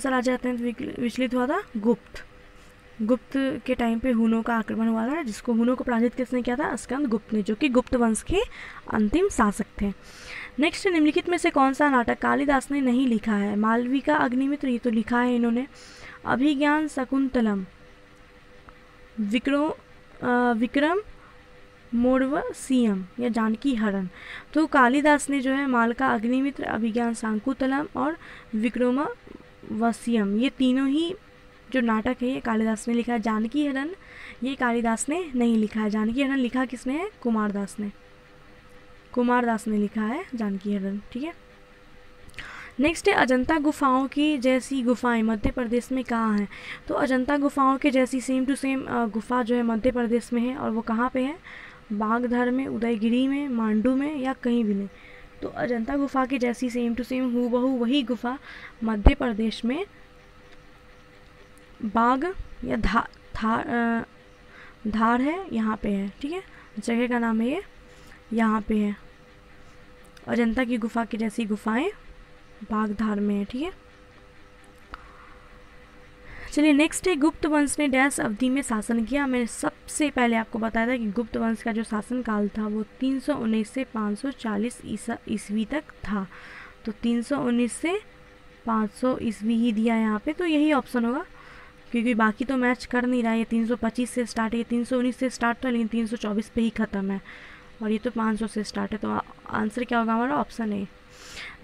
Speaker 1: राजा अत्यंत विचलित हुआ था? गुप्त। गुप्त के टाइम पे हुनों का आक्रमण हुआ था, जिसको हुनों को पराजित किसने किया था? स्कंद गुप्त ने, जो कि गुप्त वंश के अंतिम शासक थे। नेक्स्ट, निम्नलिखित में से कौन सा नाटक कालिदास ने नहीं लिखा है? मालविका अग्निमित्र, ये तो लिखा है इन्होंने। अभिज्ञान शकुंतलम, विक्रम मोर्वशीयम या जानकी हरण। तो कालिदास ने जो है मालका अग्निमित्र, अभिज्ञान शाकुंतलम और विक्रमोर्वशीयम, ये तीनों ही जो नाटक है ये कालिदास ने लिखा है। जानकी हरण ये कालिदास ने नहीं लिखा है। जानकी हरण लिखा किसने है? कुमारदास ने। कुमारदास ने लिखा है जानकी हरण, ठीक है। नेक्स्ट है अजंता गुफाओं की जैसी गुफाएं मध्य प्रदेश में कहाँ हैं? तो अजंता गुफाओं के जैसी सेम टू सेम गुफा जो है मध्य प्रदेश में है, और वो कहाँ पे है? बागधर में, उदयगिरी में, मांडू में, या कहीं भी नहीं। तो अजंता गुफा की जैसी सेम टू सेम हूबहू वही गुफा मध्य प्रदेश में बाग या धार है, यहाँ पे है, ठीक है। जगह का नाम है ये, यहाँ पे है। अजंता की गुफा की जैसी गुफाएं बागधार में है, ठीक है। चलिए नेक्स्ट है गुप्त वंश ने डैश अवधि में शासन किया? मैंने सबसे पहले आपको बताया था कि गुप्त वंश का जो शासन काल था वो 319 से 540 ईस्वी तक था। तो 319 से 500 ईस्वी ही दिया यहाँ पे, तो यही ऑप्शन होगा, क्योंकि बाकी तो मैच कर नहीं रहा है। ये 325 से स्टार्ट है, 319 से स्टार्ट था लेकिन 324 पे ही ख़त्म है, और ये तो 500 से स्टार्ट है। तो आंसर क्या होगा हमारा? Option A.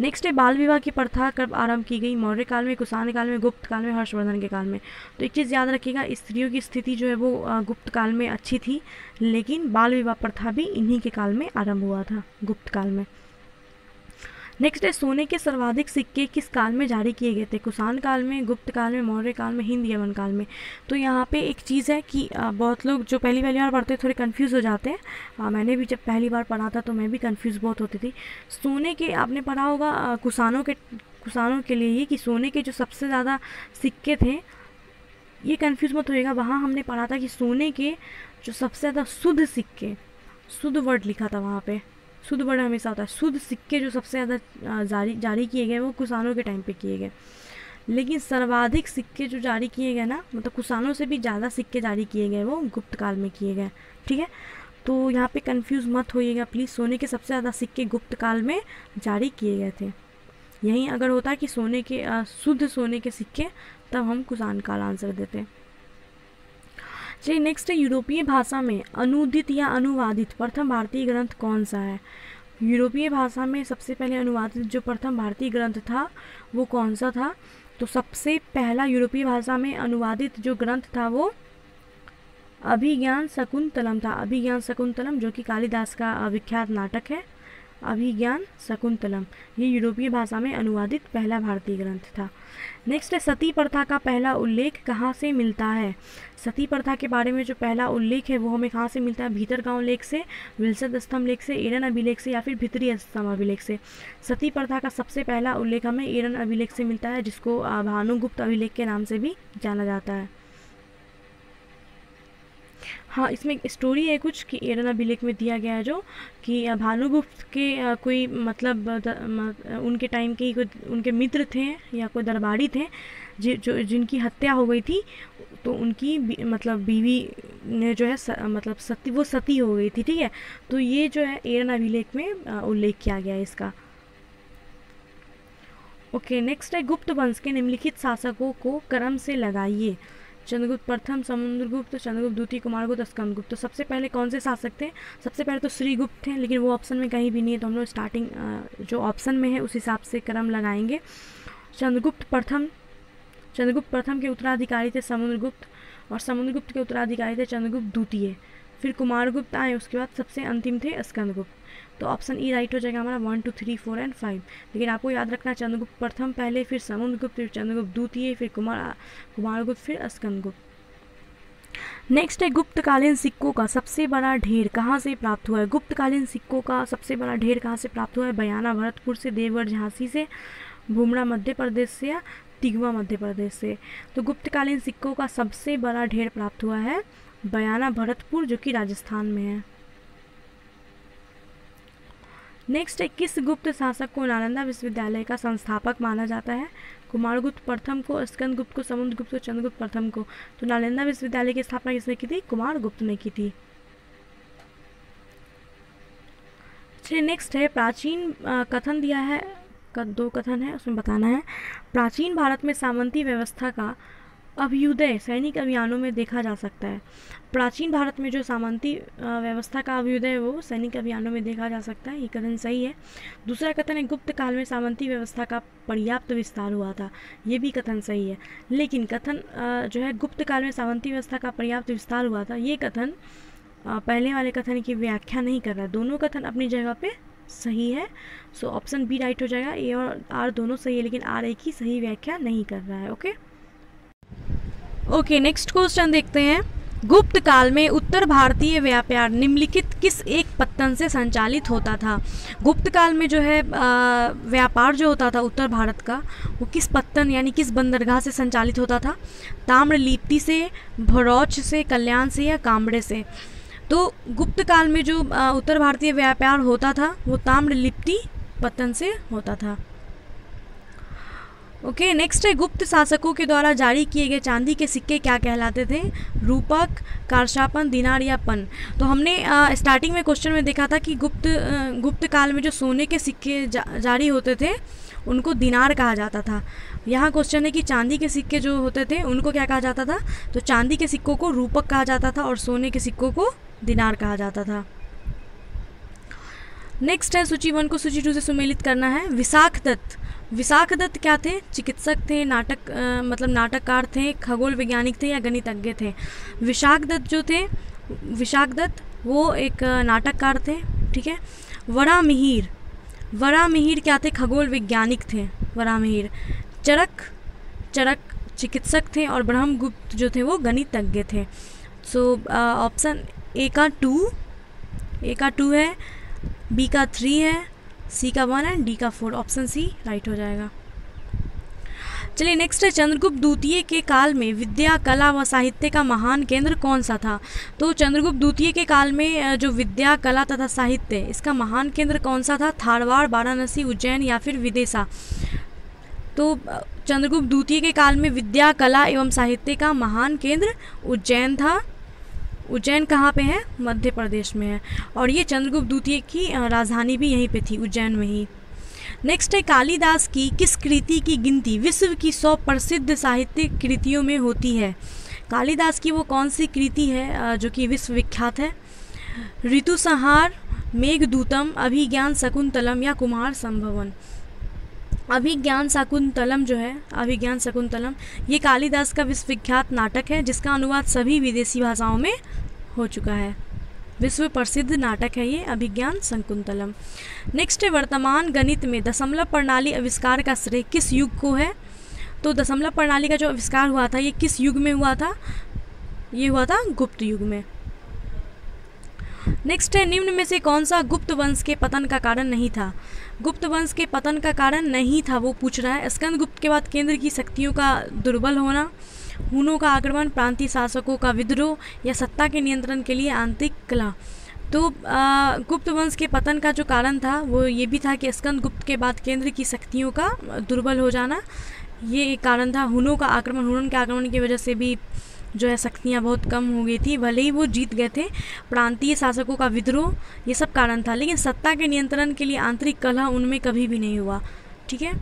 Speaker 1: नेक्स्ट है बाल विवाह की प्रथा कब आरंभ की गई? मौर्य काल में, कुषाण काल में, गुप्त काल में, हर्षवर्धन के काल में। तो एक चीज़ याद रखिएगा, स्त्रियों की स्थिति जो है वो गुप्त काल में अच्छी थी, लेकिन बाल विवाह प्रथा भी इन्हीं के काल में आरंभ हुआ था, गुप्त काल में। नेक्स्ट है सोने के सर्वाधिक सिक्के किस काल में जारी किए गए थे? कुषाण काल में, गुप्त काल में, मौर्य काल में, हिंद यवन काल में। तो यहाँ पे एक चीज़ है कि बहुत लोग जो पहली बार पढ़ते हैं थोड़े कंफ्यूज हो जाते हैं। मैंने भी जब पहली बार पढ़ा था तो मैं भी कंफ्यूज बहुत होती थी। सोने के आपने पढ़ा होगा कुषाणों के लिए ये कि सोने के जो सबसे ज़्यादा सिक्के थे, ये कंफ्यूज मत होइएगा। वहाँ हमने पढ़ा था कि सोने के जो सबसे ज़्यादा शुद्ध सिक्के, शुद्ध वर्ड लिखा था वहाँ पे, शुद्ध वर्ड हमेशा होता है। शुद्ध सिक्के जो सबसे ज़्यादा जारी किए गए वो कुषाणों के टाइम पे किए गए, लेकिन सर्वाधिक सिक्के जो जारी किए गए ना, मतलब कुषाणों से भी ज़्यादा सिक्के जारी किए गए वो गुप्त काल में किए गए, ठीक है। तो यहाँ पे कंफ्यूज मत होइएगा प्लीज़। सोने के सबसे ज़्यादा सिक्के गुप्त काल में जारी किए गए थे। यहीं अगर होता कि सोने के शुद्ध सोने के सिक्के, तब हम कुषाण काल आंसर देते। चलिए नेक्स्ट है यूरोपीय भाषा में अनुदित या अनुवादित प्रथम भारतीय ग्रंथ कौन सा है? यूरोपीय भाषा में सबसे पहले अनुवादित जो प्रथम भारतीय ग्रंथ था वो कौन सा था? तो सबसे पहला यूरोपीय भाषा में अनुवादित जो ग्रंथ था वो अभिज्ञान शकुंतलम था। अभिज्ञान शकुंतलम जो कि कालिदास का विख्यात नाटक है। अभिज्ञान शकुंतलम ये यूरोपीय भाषा में अनुवादित पहला भारतीय ग्रंथ था। नेक्स्ट है सती प्रथा का पहला उल्लेख कहाँ से मिलता है? सती प्रथा के बारे में जो पहला उल्लेख है वो हमें कहाँ से मिलता है? भीतरगांव लेख से, विलसद स्तंभ लेख से, एरन अभिलेख से, या फिर भितरी स्तंभ अभिलेख से। सती प्रथा का सबसे पहला उल्लेख हमें एरन अभिलेख से मिलता है, जिसको भानुगुप्त अभिलेख के नाम से भी जाना जाता है। हाँ, इसमें स्टोरी है कुछ कि एरन अभिलेख में दिया गया है जो कि भानुगुप्त के कोई मतलब उनके टाइम के कोई उनके मित्र थे या कोई दरबारी थे जिनकी हत्या हो गई थी, तो उनकी मतलब बीवी ने जो है मतलब सती हो गई थी, ठीक है। तो ये जो है एरन अभिलेख में उल्लेख किया गया है इसका। ओके, नेक्स्ट है गुप्त वंश के निम्नलिखित शासकों को क्रम से लगाइए। चंद्रगुप्त प्रथम, समुद्रगुप्त, चंद्रगुप्त द्वितीय, कुमारगुप्त, स्कंदगुप्त। तो सबसे पहले कौन से शासक थे? सबसे पहले तो श्रीगुप्त थे, लेकिन वो ऑप्शन में कहीं भी नहीं है, तो हम लोग स्टार्टिंग जो ऑप्शन में है उस हिसाब से क्रम लगाएंगे। चंद्रगुप्त प्रथम के उत्तराधिकारी थे समुद्रगुप्त। और समुद्रगुप्त के उत्तराधिकारी थे चंद्रगुप्त द्वितीय, फिर कुमारगुप्त आए, उसके बाद सबसे अंतिम थे स्कंदगुप्त। तो ऑप्शन ई राइट हो जाएगा हमारा 1 2 3 4 एंड 5। लेकिन आपको याद रखना है चंद्रगुप्त प्रथम पहले, फिर समुद्रगुप्त, फिर चंद्रगुप्त द्वितीय, फिर कुमारगुप्त, फिर स्कंदगुप्त। नेक्स्ट है गुप्तकालीन सिक्कों का सबसे बड़ा ढेर कहाँ से प्राप्त हुआ है। गुप्तकालीन सिक्कों का सबसे बड़ा ढेर कहाँ से प्राप्त हुआ है। बयाना भरतपुर से, देवगढ़ झांसी से, भूमरा मध्य प्रदेश से, या तिगवा मध्य प्रदेश से। तो गुप्तकालीन सिक्कों का सबसे बड़ा ढेर प्राप्त हुआ है बयाना भरतपुर, जो कि राजस्थान में है। नेक्स्ट है किस गुप्त शासक को नालंदा विश्वविद्यालय का संस्थापक माना जाता है। कुमारगुप्त प्रथम को, स्कंदगुप्त को, समुद्रगुप्त को, चंद्रगुप्त प्रथम को। तो नालंदा विश्वविद्यालय की स्थापना किसने की थी। कुमारगुप्त ने की थी। चलिए नेक्स्ट है प्राचीन कथन दिया है, 2 कथन है, उसमें बताना है। प्राचीन भारत में सामंती व्यवस्था का अभ्युदय सैनिक अभियानों में देखा जा सकता है। प्राचीन भारत में जो सामंती व्यवस्था का अभ्युदय वो सैनिक अभियानों में देखा जा सकता है, ये कथन सही है। दूसरा कथन है गुप्त काल में सामंती व्यवस्था का पर्याप्त विस्तार हुआ था, ये भी कथन सही है। लेकिन कथन जो है गुप्त काल में सामंती व्यवस्था का पर्याप्त विस्तार हुआ था, ये कथन पहले वाले कथन की व्याख्या नहीं कर रहा है। दोनों कथन अपनी जगह पे सही है। सो ऑप्शन बी राइट हो जाएगा। ए और आर दोनों सही है, लेकिन आर ए की सही व्याख्या नहीं कर रहा है। ओके, नेक्स्ट क्वेश्चन देखते हैं। गुप्त काल में उत्तर भारतीय व्यापार निम्नलिखित किस एक पत्तन से संचालित होता था। गुप्त काल में जो है व्यापार जो होता था उत्तर भारत का, वो किस पत्तन यानी किस बंदरगाह से संचालित होता था। ताम्रलिप्ति से, भरौच से, कल्याण से, या कामड़े से। तो गुप्त काल में जो उत्तर भारतीय व्यापार होता था वो ताम्रलिप्ति पत्तन से होता था। ओके, नेक्स्ट है गुप्त शासकों के द्वारा जारी किए गए चांदी के सिक्के क्या कहलाते थे। रूपक, कारशापन, दिनार या पन। तो हमने स्टार्टिंग में क्वेश्चन में देखा था कि गुप्त काल में जो सोने के सिक्के जारी होते थे उनको दिनार कहा जाता था। यहाँ क्वेश्चन है कि चांदी के सिक्के जो होते थे उनको क्या कहा जाता था। तो चांदी के सिक्कों को रूपक कहा जाता था और सोने के सिक्कों को दिनार कहा जाता था। नेक्स्ट है सूची 1 को सूची 2 से सुमेलित करना है। विशाख दत्त, विशाख दत्त क्या थे। चिकित्सक थे, मतलब नाटककार थे, खगोल वैज्ञानिक थे, या गणितज्ञ थे। विशाख दत्त जो थे, विशाख दत्त वो एक नाटककार थे, ठीक है। वरामिहिर, वरामिहिर क्या थे। खगोल वैज्ञानिक थे वरामिहिर। चरक, चरक चिकित्सक थे, और ब्रह्मगुप्त जो थे वो गणितज्ञ थे। सो ऑप्शन ए का 2 है, बी का 3 है, सी का 1 एंड डी का 4। ऑप्शन सी राइट हो जाएगा। चलिए नेक्स्ट है चंद्रगुप्त द्वितीय के काल में विद्या, कला व साहित्य का महान केंद्र कौन सा था। तो चंद्रगुप्त द्वितीय के काल में जो विद्या, कला तथा साहित्य, इसका महान केंद्र कौन सा था। थारवाड़, वाराणसी, उज्जैन या फिर विदिशा। तो चंद्रगुप्त द्वितीय के काल में विद्या, कला एवं साहित्य का महान केंद्र उज्जैन था। उज्जैन कहाँ पे है। मध्य प्रदेश में है। और ये चंद्रगुप्त द्वितीय की राजधानी भी यहीं पे थी, उज्जैन में ही। नेक्स्ट है कालिदास की किस कृति की गिनती विश्व की 100 प्रसिद्ध साहित्यिक कृतियों में होती है। कालिदास की वो कौन सी कृति है जो कि विश्व विख्यात है। ऋतुसंहार, मेघदूतम, अभिज्ञान शकुंतलम, या कुमार संभवन। अभिज्ञान शकुंतलम जो है, अभिज्ञान शकुंतलम, ये कालिदास का विश्वविख्यात नाटक है जिसका अनुवाद सभी विदेशी भाषाओं में हो चुका है। विश्व प्रसिद्ध नाटक है ये अभिज्ञान शकुंतलम। नेक्स्ट है वर्तमान गणित में दशमलव प्रणाली आविष्कार का श्रेय किस युग को है। तो दशमलव प्रणाली का जो आविष्कार हुआ था ये किस युग में हुआ था। ये हुआ था गुप्त युग में। नेक्स्ट है निम्न में से कौन सा गुप्त वंश के पतन का कारण नहीं था। गुप्त वंश के पतन का कारण नहीं था वो पूछ रहा है। स्कंदगुप्त के बाद केंद्र की शक्तियों का दुर्बल होना, हुनों का आक्रमण, प्रांतीय शासकों का विद्रोह, या सत्ता के नियंत्रण के लिए आंतरिक कलह। तो गुप्त वंश के पतन का जो कारण था वो ये भी था कि स्कंदगुप्त के बाद केंद्र की शक्तियों का दुर्बल हो जाना, ये एक कारण था। हुनों का आक्रमण, हुनों के आक्रमण की वजह से भी जो है शक्तियाँ बहुत कम हो गई थी, भले ही वो जीत गए थे। प्रांतीय शासकों का विद्रोह, ये सब कारण था। लेकिन सत्ता के नियंत्रण के लिए आंतरिक कलह उनमें कभी भी नहीं हुआ, ठीक है।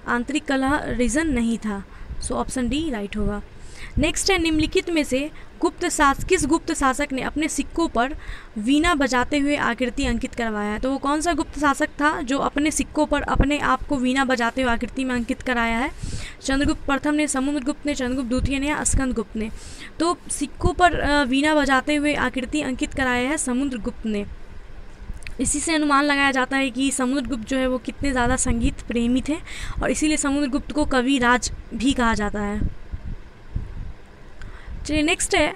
Speaker 1: आंतरिक कलह रीज़न नहीं था। सो ऑप्शन डी राइट होगा। नेक्स्ट है, निम्नलिखित में से किस गुप्त शासक ने अपने सिक्कों पर वीणा बजाते हुए आकृति अंकित करवाया है? तो वो कौन सा गुप्त शासक था जो अपने सिक्कों पर अपने आप को वीणा बजाते हुए आकृति में अंकित कराया है? चंद्रगुप्त प्रथम ने, समुद्रगुप्त ने, चंद्रगुप्त द्वितीय ने या स्कंदगुप्त ने? तो सिक्कों पर वीणा बजाते हुए आकृति अंकित कराया है समुद्रगुप्त ने। इसी से अनुमान लगाया जाता है कि समुद्रगुप्त जो है वो कितने ज़्यादा संगीत प्रेमी थे और इसीलिए समुद्रगुप्त को कवि राज भी कहा जाता है। चलिए नेक्स्ट है,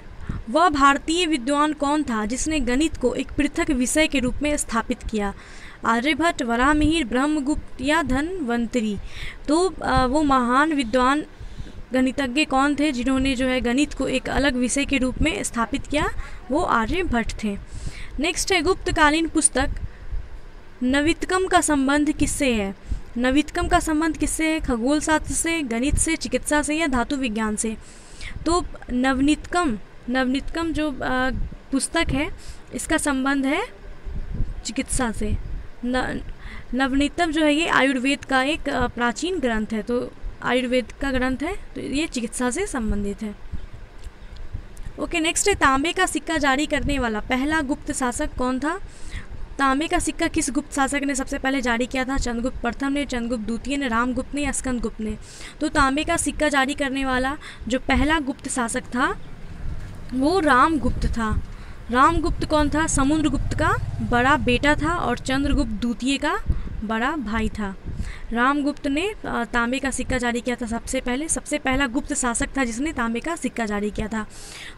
Speaker 1: वह भारतीय विद्वान कौन था जिसने गणित को एक पृथक विषय के रूप में स्थापित किया? आर्यभट्ट, वराहमिहिर, ब्रह्मगुप्त या धन्वंतरी? तो वो महान विद्वान गणितज्ञ कौन थे जिन्होंने जो है गणित को एक अलग विषय के रूप में स्थापित किया? वो आर्यभट्ट थे। नेक्स्ट है, गुप्तकालीन पुस्तक नवीतकम का संबंध किससे है? नवीतकम का संबंध किससे है? खगोल शास्त्र से, गणित से, चिकित्सा से या धातु विज्ञान से? तो नवनीतकम जो पुस्तक है इसका संबंध है चिकित्सा से। नवनीतम जो है ये आयुर्वेद का एक प्राचीन ग्रंथ है, तो आयुर्वेद का ग्रंथ है, तो ये चिकित्सा से संबंधित है। ओके नेक्स्ट है, तांबे का सिक्का जारी करने वाला पहला गुप्त शासक कौन था? तांबे का सिक्का किस गुप्त शासक ने सबसे पहले जारी किया था? चंद्रगुप्त प्रथम ने, चंद्रगुप्त द्वितीय ने, रामगुप्त ने या स्कंदगुप्त ने? तो तांबे का सिक्का जारी करने वाला जो पहला गुप्त शासक था वो रामगुप्त था। रामगुप्त कौन था? समुद्रगुप्त का बड़ा बेटा था और चंद्रगुप्त द्वितीय का बड़ा भाई था। रामगुप्त ने तांबे का सिक्का जारी किया था सबसे पहला गुप्त शासक था जिसने तांबे का सिक्का जारी किया था।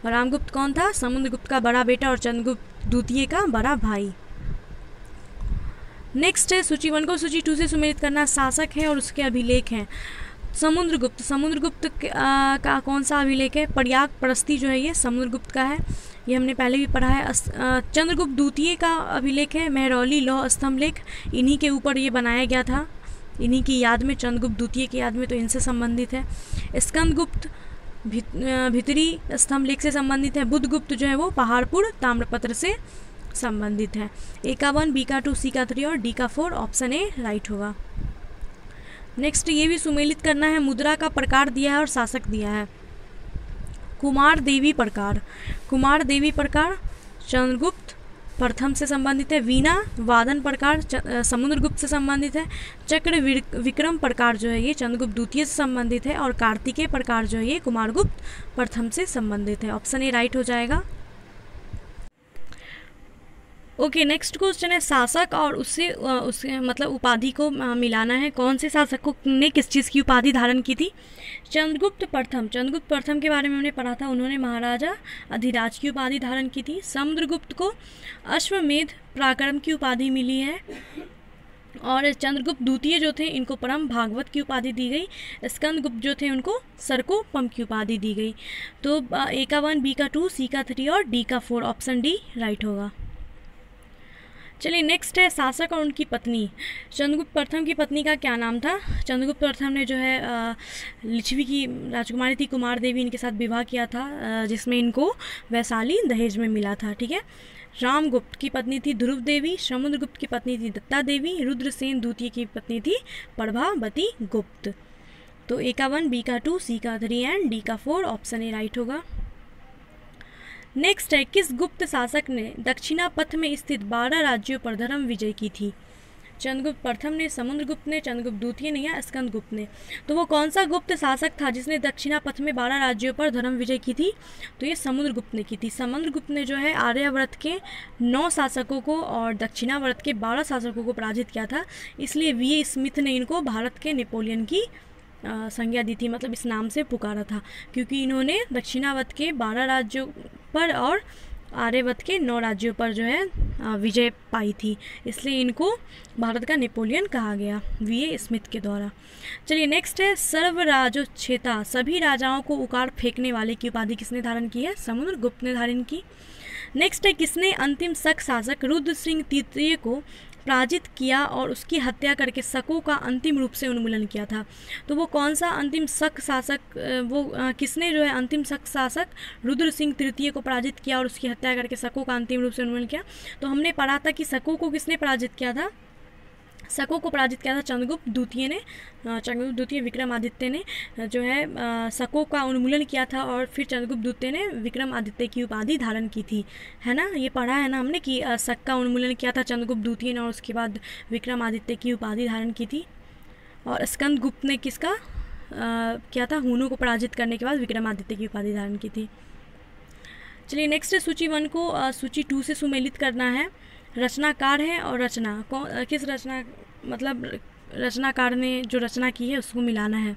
Speaker 1: और रामगुप्त कौन था? समुद्रगुप्त का बड़ा बेटा और चंद्रगुप्त द्वितीय का बड़ा भाई। नेक्स्ट है, सूची 1 को सूची 2 से सुमेलित करना। शासक है और उसके अभिलेख हैं। समुद्रगुप्त का कौन सा अभिलेख है? प्रयाग प्रस्ती जो है ये समुद्रगुप्त का है, ये हमने पहले भी पढ़ा है। चंद्रगुप्त द्वितीय का अभिलेख है महरौली लौह स्तंभ लेख, इन्हीं के ऊपर ये बनाया गया था, इन्हीं की याद में, चंद्रगुप्त द्वितीय की याद में, तो इनसे संबंधित है। स्कंदगुप्त भीतरी स्तंभ लेख से संबंधित है। बुद्धगुप्त जो है वो पहाड़पुर ताम्रपत्र से संबंधित है। ए का 1, बी का 2, सी का 3 और डी का 4, ऑप्शन ए राइट होगा। नेक्स्ट ये भी सुमेलित करना है। मुद्रा का प्रकार दिया है और शासक दिया है। कुमार देवी प्रकार चंद्रगुप्त प्रथम से संबंधित है। वीणा वादन प्रकार समुद्रगुप्त से संबंधित है। चक्र विक्रम प्रकार जो है ये चंद्रगुप्त द्वितीय से संबंधित है और कार्तिकेय प्रकार जो है ये कुमारगुप्त प्रथम से संबंधित है। ऑप्शन ए राइट हो जाएगा। ओके नेक्स्ट क्वेश्चन है, शासक और उससे मतलब उपाधि को मिलाना है। कौन से शासक ने किस चीज़ की उपाधि धारण की थी? चंद्रगुप्त प्रथम के बारे में हमने पढ़ा था, उन्होंने महाराजा अधिराज की उपाधि धारण की थी। समुद्रगुप्त को अश्वमेध पराक्रम की उपाधि मिली है और चंद्रगुप्त द्वितीय जो थे इनको परम भागवत की उपाधि दी गई। स्कंदगुप्त जो थे उनको सर्कोपम की उपाधि दी गई। तो ए का 1, बी का 2, सी का 3 और डी का 4, ऑप्शन डी राइट होगा। चलिए नेक्स्ट है, शासक और उनकी पत्नी। चंद्रगुप्त प्रथम की पत्नी का क्या नाम था? चंद्रगुप्त प्रथम ने जो है लिच्छवी की राजकुमारी थी कुमार देवी, इनके साथ विवाह किया था जिसमें इनको वैशाली दहेज में मिला था। ठीक है। रामगुप्त की पत्नी थी ध्रुव देवी, समुद्रगुप्त की पत्नी थी दत्ता देवी, रुद्रसेन द्वितीय की पत्नी थी प्रभावती गुप्त। तो ए का 1, बी का 2, सी का 3 एंड डी का 4, ऑप्शन ए राइट होगा। नेक्स्ट है, किस गुप्त शासक ने दक्षिणापथ में स्थित 12 राज्यों पर धर्म विजय की थी? चंद्रगुप्त प्रथम ने, समुद्रगुप्त ने, चंद्रगुप्त द्वितीय ने या स्कंदगुप्त ने? तो वो कौन सा गुप्त शासक था जिसने दक्षिणापथ में 12 राज्यों पर धर्म विजय की थी? तो ये समुद्रगुप्त ने की थी। समुद्रगुप्त ने जो है आर्यावर्त के 9 शासकों को और दक्षिणावर्त के 12 शासकों को पराजित किया था, इसलिए वी. ए. स्मिथ ने इनको भारत के नेपोलियन की संज्ञा दी थी, मतलब इस नाम से पुकारा था, क्योंकि इन्होंने दक्षिणावर्त के 12 राज्यों पर और आर्यावर्त के 9 राज्यों पर जो है विजय पाई थी, इसलिए इनको भारत का नेपोलियन कहा गया वी. ए. स्मिथ के द्वारा। चलिए नेक्स्ट है, सर्वराजोच्छेता सभी राजाओं को उखाड़ फेंकने वाले की उपाधि किसने धारण की है? समुद्रगुप्त ने धारण की। नेक्स्ट है, किसने अंतिम शक शासक रुद्र सिंह तृतीय को पराजित किया और उसकी हत्या करके शकों का अंतिम रूप से उन्मूलन किया था? तो वो कौन सा अंतिम शक शासक, किसने जो है अंतिम शक शासक रुद्र सिंह तृतीय को पराजित किया और उसकी हत्या करके शकों का अंतिम रूप से उन्मूलन किया? तो हमने पढ़ा था कि शकों को किसने पराजित किया था? शकों को पराजित किया था चंद्रगुप्त द्वितीय ने। चंद्रगुप्त द्वितीय विक्रमादित्य ने जो है शकों का उन्मूलन किया था, और फिर चंद्रगुप्त द्वितीय ने विक्रमादित्य की उपाधि धारण की थी, है ना। ये पढ़ा है ना हमने कि शक का उन्मूलन किया था चंद्रगुप्त द्वितीय ने, और उसके बाद विक्रमादित्य की उपाधि धारण की थी। और स्कंदगुप्त ने किसका किया था, हूनों को पराजित करने के बाद विक्रमादित्य की उपाधि धारण की थी। चलिए नेक्स्ट है सूची 1 को सूची 2 से सुमेलित करना है। रचनाकार है और रचना किस रचना, मतलब रचनाकार ने जो रचना की है उसको मिलाना है।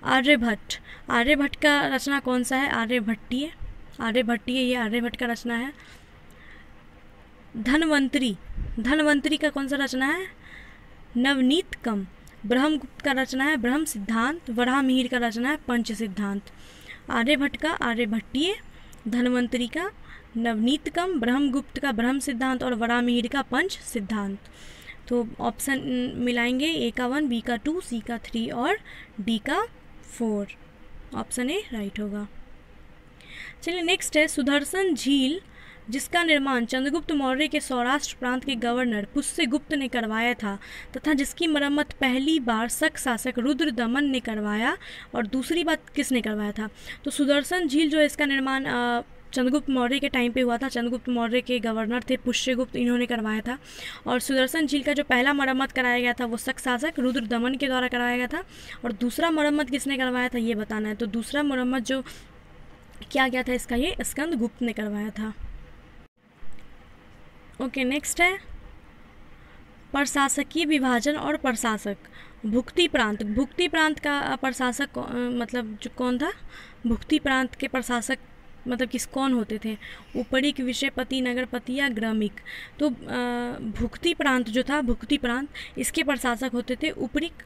Speaker 1: आर्यभट्ट, आर्यभट्ट का रचना कौन सा है, आर्यभट्टीय, आर्यभट्टीय ये आर्यभट्ट का रचना है। धनवंतरी, धनवंतरी का कौन सा रचना है, नवनीतकम। ब्रह्मगुप्त का रचना है ब्रह्म सिद्धांत। वराहमिहिर का रचना है पंच सिद्धांत। आर्यभट्ट का आर्यभट्टीय, धनवंतरी का नवनीतकम, ब्रह्मगुप्त का ब्रह्म सिद्धांत और वराहमिहिर का पंच सिद्धांत। तो ऑप्शन मिलाएंगे, ए का 1, बी का 2, सी का 3 और डी का 4। ऑप्शन ए राइट होगा। चलिए नेक्स्ट है सुदर्शन झील, जिसका निर्माण चंद्रगुप्त मौर्य के सौराष्ट्र प्रांत के गवर्नर पुष्यगुप्त ने करवाया था तथा जिसकी मरम्मत पहली बार शक शासक रुद्रदमन ने करवाया और दूसरी बार किसने करवाया था। तो सुदर्शन झील जो है इसका निर्माण चंद्रगुप्त मौर्य के टाइम पे हुआ था। चंद्रगुप्त मौर्य के गवर्नर थे पुष्यगुप्त, इन्होंने करवाया था। और सुदर्शन झील का जो पहला मरम्मत कराया गया था वो शक शासक रुद्रदमन के द्वारा कराया गया था, और दूसरा मरम्मत किसने करवाया था ये बताना है। तो दूसरा मरम्मत जो किया गया था इसका, ये स्कंदगुप्त ने करवाया था। ओके नेक्स्ट है प्रशासकीय विभाजन और प्रशासक। भुक्ति प्रांत, भुक्ति प्रांत का प्रशासक मतलब जो कौन था, भुक्ति प्रांत के प्रशासक मतलब कौन होते थे, उपरिक, विषयपति, नगरपति या ग्रामिक। तो भुक्ति प्रांत जो था, भुक्ति प्रांत, इसके प्रशासक होते थे उपरिक।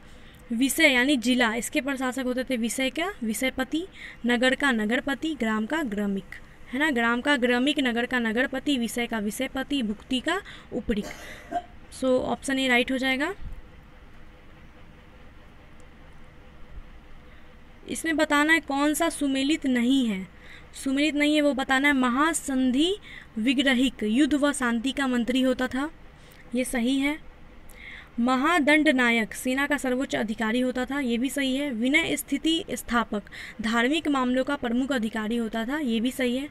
Speaker 1: विषय यानी जिला, इसके प्रशासक होते थे विषय का विषयपति, नगर का नगरपति, ग्राम का ग्रामिक, है ना। ग्राम का ग्रामिक, नगर का नगरपति, विषय का विषयपति, भुक्ति का उपरिक। सो ऑप्शन ए राइट हो जाएगा। इसमें बताना है कौन सा सुमेलित नहीं है, सुमेलित नहीं है वो बताना है। महासंधि विग्रहिक युद्ध व शांति का मंत्री होता था, ये सही है। महादंड नायक सेना का सर्वोच्च अधिकारी होता था, ये भी सही है। विनय स्थिति स्थापक धार्मिक मामलों का प्रमुख अधिकारी होता था, ये भी सही है।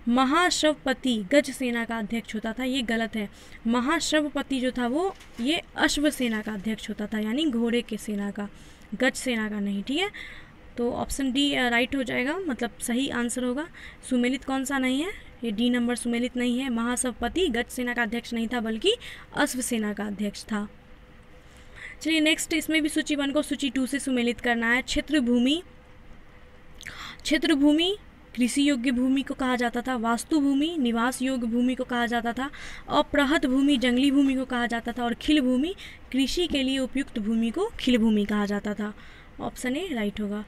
Speaker 1: महाश्वपति गज सेना का अध्यक्ष होता था, ये गलत है। महाश्वपति जो था वो ये अश्व सेना का अध्यक्ष होता था, यानी घोड़े के सेना का, गज सेना का नहीं, ठीक है। तो ऑप्शन डी राइट हो जाएगा, मतलब सही आंसर होगा। सुमेलित कौन सा नहीं है, ये डी नंबर सुमेलित नहीं है। महाश्वपति गज सेना का अध्यक्ष नहीं था बल्कि अश्व सेना का अध्यक्ष था। चलिए नेक्स्ट, इसमें भी सूची 1 को सूची 2 से सुमेलित करना है। क्षेत्रभूमि, क्षेत्रभूमि कृषि योग्य भूमि को कहा जाता था। वास्तु भूमि निवास योग्य भूमि को कहा जाता था। अपृहत भूमि जंगली भूमि को कहा जाता था, और खिल भूमि कृषि के लिए उपयुक्त भूमि को खिल भूमि कहा जाता था। ऑप्शन ए राइट होगा।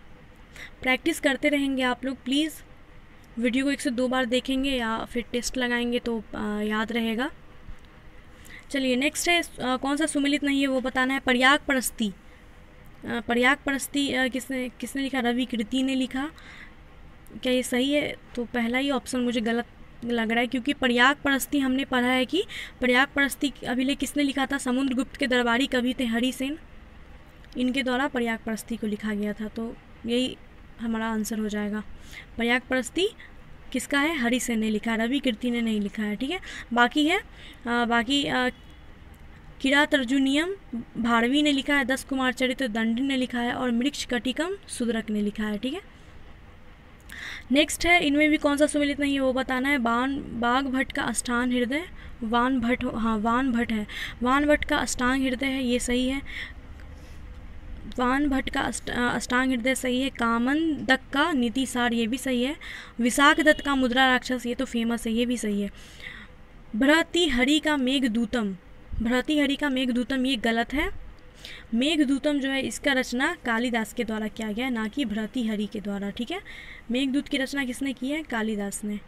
Speaker 1: प्रैक्टिस करते रहेंगे आप लोग, प्लीज़ वीडियो को 1 से 2 बार देखेंगे या फिर टेस्ट लगाएंगे तो याद रहेगा। चलिए नेक्स्ट है कौन सा सुमेलित नहीं है वो बताना है। प्रयाग परस्ती, प्रयाग परस्ती किसने लिखा, रवि कीर्ति ने लिखा, क्या ये सही है। तो पहला ही ऑप्शन मुझे गलत लग रहा है, क्योंकि प्रयाग परस्ती हमने पढ़ा है कि प्रयाग परस्ती अभिलेख किसने लिखा था, समुद्रगुप्त के दरबारी कवि थे हरिसेन, इनके द्वारा प्रयाग परस्ती को लिखा गया था। तो यही हमारा आंसर हो जाएगा। प्रयाग परस्ती किसका है, हरिसेन ने लिखा है, रवि कीर्ति ने नहीं लिखा है, ठीक है। बाकी है किरातर्जुनियम भारवी ने लिखा है, 10 कुमार चरित्र दंडी ने लिखा है, और मृक्ष कटिकम सुदरक ने लिखा है, ठीक है। नेक्स्ट है, इनमें भी कौन सा सुमेलित नहीं है वो बताना है। बाघ भट्ट का अष्टांग हृदय, वान भट्ट, हाँ वान भट्ट है, वान भट्ट का अष्टांग हृदय है, ये सही है। वान भट्ट का अष्टांग हृदय सही है। कामन दत्त का नीतिसार, ये भी सही है। विशाख दत्त का मुद्रा राक्षस, ये तो फेमस है, ये भी सही है। भृतृहरि का मेघदूतम, भृतृहरि का मेघदूतम ये गलत है। मेघदूतम जो है इसका रचना कालिदास के द्वारा किया गया है, ना कि भृतृहरि के द्वारा, ठीक है। मेघदूत की रचना किसने की है, कालिदास ने,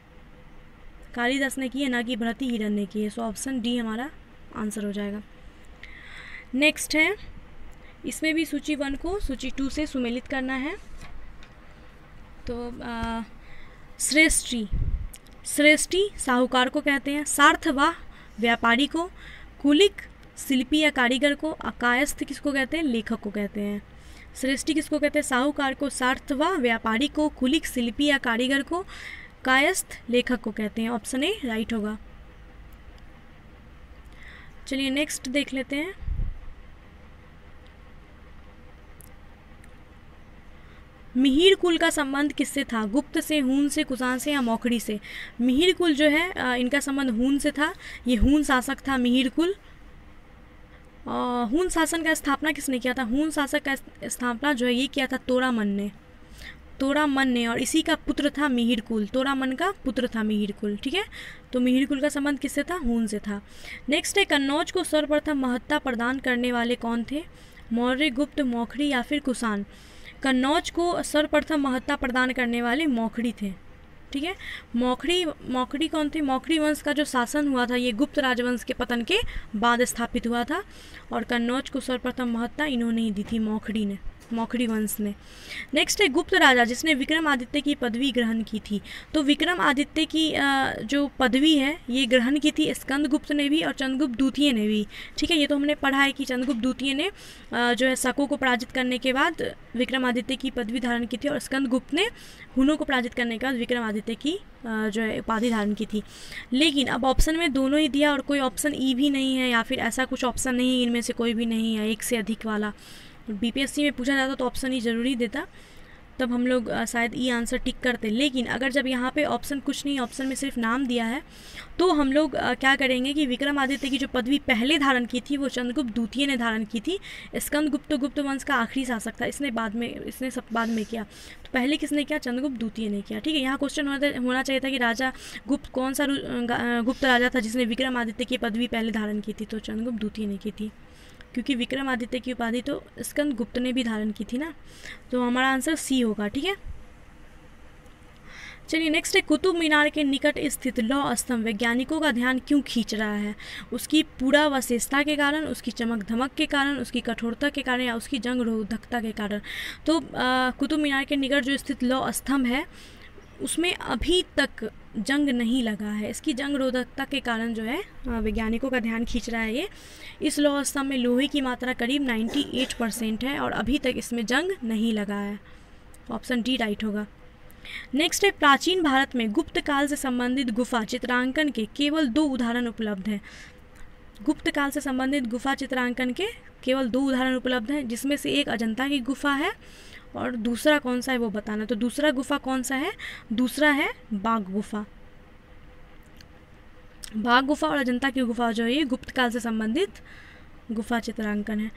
Speaker 1: कालिदास ने की है, ना कि भृतृहरि ने की है। सो ऑप्शन डी हमारा आंसर हो जाएगा। नेक्स्ट है, इसमें भी सूची 1 को सूची 2 से सुमेलित करना है। तो श्रेष्ठी, श्रेष्ठी साहूकार को कहते हैं। सार्थवाह व्यापारी को। कुलिक शिल्पी या कारीगर को, कायस्थ किसको कहते हैं, लेखक को कहते हैं। श्रेष्ठी किसको कहते हैं, साहूकार को। सार्थवा व्यापारी को। कुलिक शिल्पी या कारीगर को। कायस्थ लेखक को कहते हैं। ऑप्शन ए राइट होगा। चलिए नेक्स्ट देख लेते हैं। मिहिर कुल का संबंध किससे था, गुप्त से, हून से, कुषाण से या मौखरी से। मिहिर कुल जो है इनका संबंध हून से था। ये हून शासक था मिहिर कुल। हून शासन का स्थापना किसने किया था, हून शासक का स्थापना जो है ये किया था तोरामन ने। तोरामन ने, और इसी का पुत्र था मिहिर कुल। तोरामन का पुत्र था मिहिर कुल। ठीक है, तो मिहिर कुल का संबंध किससे था, हून से था। नेक्स्ट है, कन्नौज को सर्वप्रथम महत्ता प्रदान करने वाले कौन थे, मौर्य, गुप्त, मौखरी या फिर कुषाण। कन्नौज को सर्वप्रथम महत्ता प्रदान करने वाले मौखरी थे। ठीक है, मौखरी कौन थे, मौखरी वंश का जो शासन हुआ था ये गुप्त राजवंश के पतन के बाद स्थापित हुआ था, और कन्नौज को सर्वप्रथम महत्ता इन्होंने ही दी थी, मौखरी वंश ने। नेक्स्ट है, गुप्त राजा जिसने विक्रमादित्य की पदवी ग्रहण की थी। तो विक्रमादित्य की जो पदवी है ये ग्रहण की थी स्कंदगुप्त ने भी और चंद्रगुप्त द्वितीय ने भी। ठीक है, ये तो हमने पढ़ा है कि चंद्रगुप्त द्वितीय ने जो है शकों को पराजित करने के बाद विक्रमादित्य की पदवी धारण की थी, और स्कंदगुप्त ने हुनों को पराजित करने के बाद विक्रमादित्य की जो है उपाधि धारण की थी। लेकिन अब ऑप्शन में दोनों ही दिया और कोई ऑप्शन ई भी नहीं है, या फिर ऐसा कुछ ऑप्शन नहीं है, इनमें से कोई भी नहीं है एक से अधिक वाला। बीपीएससी में पूछा जाता तो ऑप्शन ही ज़रूरी देता, तब हम लोग शायद ई आंसर टिक करते। लेकिन अगर जब यहाँ पे ऑप्शन कुछ नहीं, ऑप्शन में सिर्फ नाम दिया है, तो हम लोग क्या करेंगे कि विक्रमादित्य की जो पदवी पहले धारण की थी वो चंद्रगुप्त द्वितीय ने धारण की थी। स्कंदगुप्त गुप्त वंश का आखिरी शासक था, इसने सब बाद में किया। तो पहले किसने किया, चंद्रगुप्त द्वितीय ने किया। ठीक है, यहाँ क्वेश्चन होना चाहिए था कि राजा गुप्त कौन सा गुप्त राजा था जिसने विक्रमादित्य की पदवी पहले धारण की थी, तो चंद्रगुप्त द्वितीय ने की थी, क्योंकि विक्रमादित्य की उपाधि तो स्कंदगुप्त ने भी धारण की थी ना। तो हमारा आंसर सी होगा। ठीक है, चलिए नेक्स्ट है, कुतुब मीनार के निकट स्थित लौह स्तंभ वैज्ञानिकों का ध्यान क्यों खींच रहा है, उसकी पूरा वशेषता के कारण, उसकी चमक धमक के कारण, उसकी कठोरता के कारण, या उसकी जंग रोधकता के कारण। तो कुतुब मीनार के निकट जो स्थित लौह स्तंभ है उसमें अभी तक जंग नहीं लगा है, इसकी जंग रोधकता के कारण जो है वैज्ञानिकों का ध्यान खींच रहा है ये। इस लौह स्तंभ में लोहे की मात्रा करीब 98% है और अभी तक इसमें जंग नहीं लगा है। ऑप्शन डी राइट होगा। नेक्स्ट है, प्राचीन भारत में गुप्त काल से संबंधित गुफा चित्रांकन के केवल 2 उदाहरण उपलब्ध हैं। गुप्त काल से संबंधित गुफा चित्रांकन के केवल 2 उदाहरण उपलब्ध हैं, जिसमें से एक अजंता की गुफा है और दूसरा कौन सा है वो बताना। तो दूसरा गुफा कौन सा है, दूसरा है बाघ गुफा। बाघ गुफा और अजंता की गुफा जो है ये गुप्त काल से संबंधित गुफा चित्रांकन है।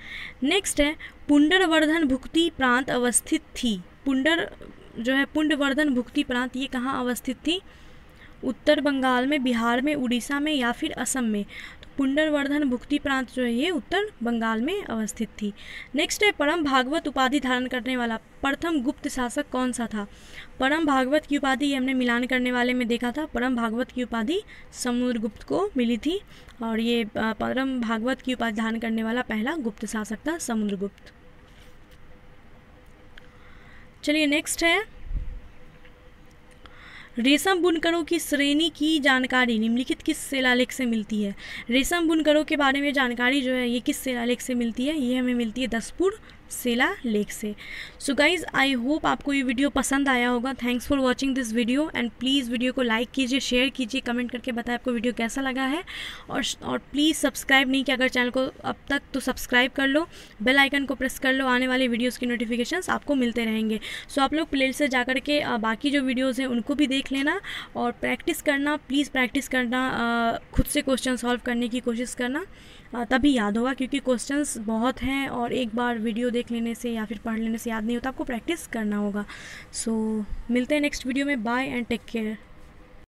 Speaker 1: नेक्स्ट है, पुंडरवर्धन भुक्ति प्रांत अवस्थित थी। पुंडवर्धन भुक्ति प्रांत ये कहाँ अवस्थित थी, उत्तर बंगाल में, बिहार में, उड़ीसा में या फिर असम में। तो पुंडरवर्धन भुक्ति प्रांत जो है ये उत्तर बंगाल में अवस्थित थी। नेक्स्ट है, परम भागवत उपाधि धारण करने वाला प्रथम गुप्त शासक कौन सा था। परम भागवत की उपाधि ये हमने मिलान करने वाले में देखा था, परम भागवत की उपाधि समुद्रगुप्त को मिली थी, और ये परम भागवत की उपाधि धारण करने वाला पहला गुप्त शासक था समुद्रगुप्त। चलिए नेक्स्ट है, रेशम बुनकरों की श्रेणी की जानकारी निम्नलिखित किस शिलालेख से मिलती है। रेशम बुनकरों के बारे में जानकारी जो है ये किस शिलालेख से मिलती है, ये हमें मिलती है दसपुर शिलालेख से। सो गाइज आई होप आपको ये वीडियो पसंद आया होगा। Thanks for watching this video and please video को लाइक कीजिए, शेयर कीजिए, कमेंट करके बताएं आपको वीडियो कैसा लगा है, और प्लीज़ सब्सक्राइब नहीं किया अगर चैनल को अब तक तो सब्सक्राइब कर लो, बेल आइकन को प्रेस कर लो, आने वाली वीडियोज़ की नोटिफिकेशंस आपको मिलते रहेंगे। सो आप लोग प्लेलिस्ट से जाकर के बाकी जो वीडियोज़ हैं उनको भी देख लेना और प्रैक्टिस करना, प्लीज़ प्रैक्टिस करना, खुद से क्वेश्चन सॉल्व करने की कोशिश करना, तभी याद होगा, क्योंकि क्वेश्चंस बहुत हैं और एक बार वीडियो देख लेने से या फिर पढ़ लेने से याद नहीं होता, आपको प्रैक्टिस करना होगा। सो मिलते हैं नेक्स्ट वीडियो में, बाय एंड टेक केयर।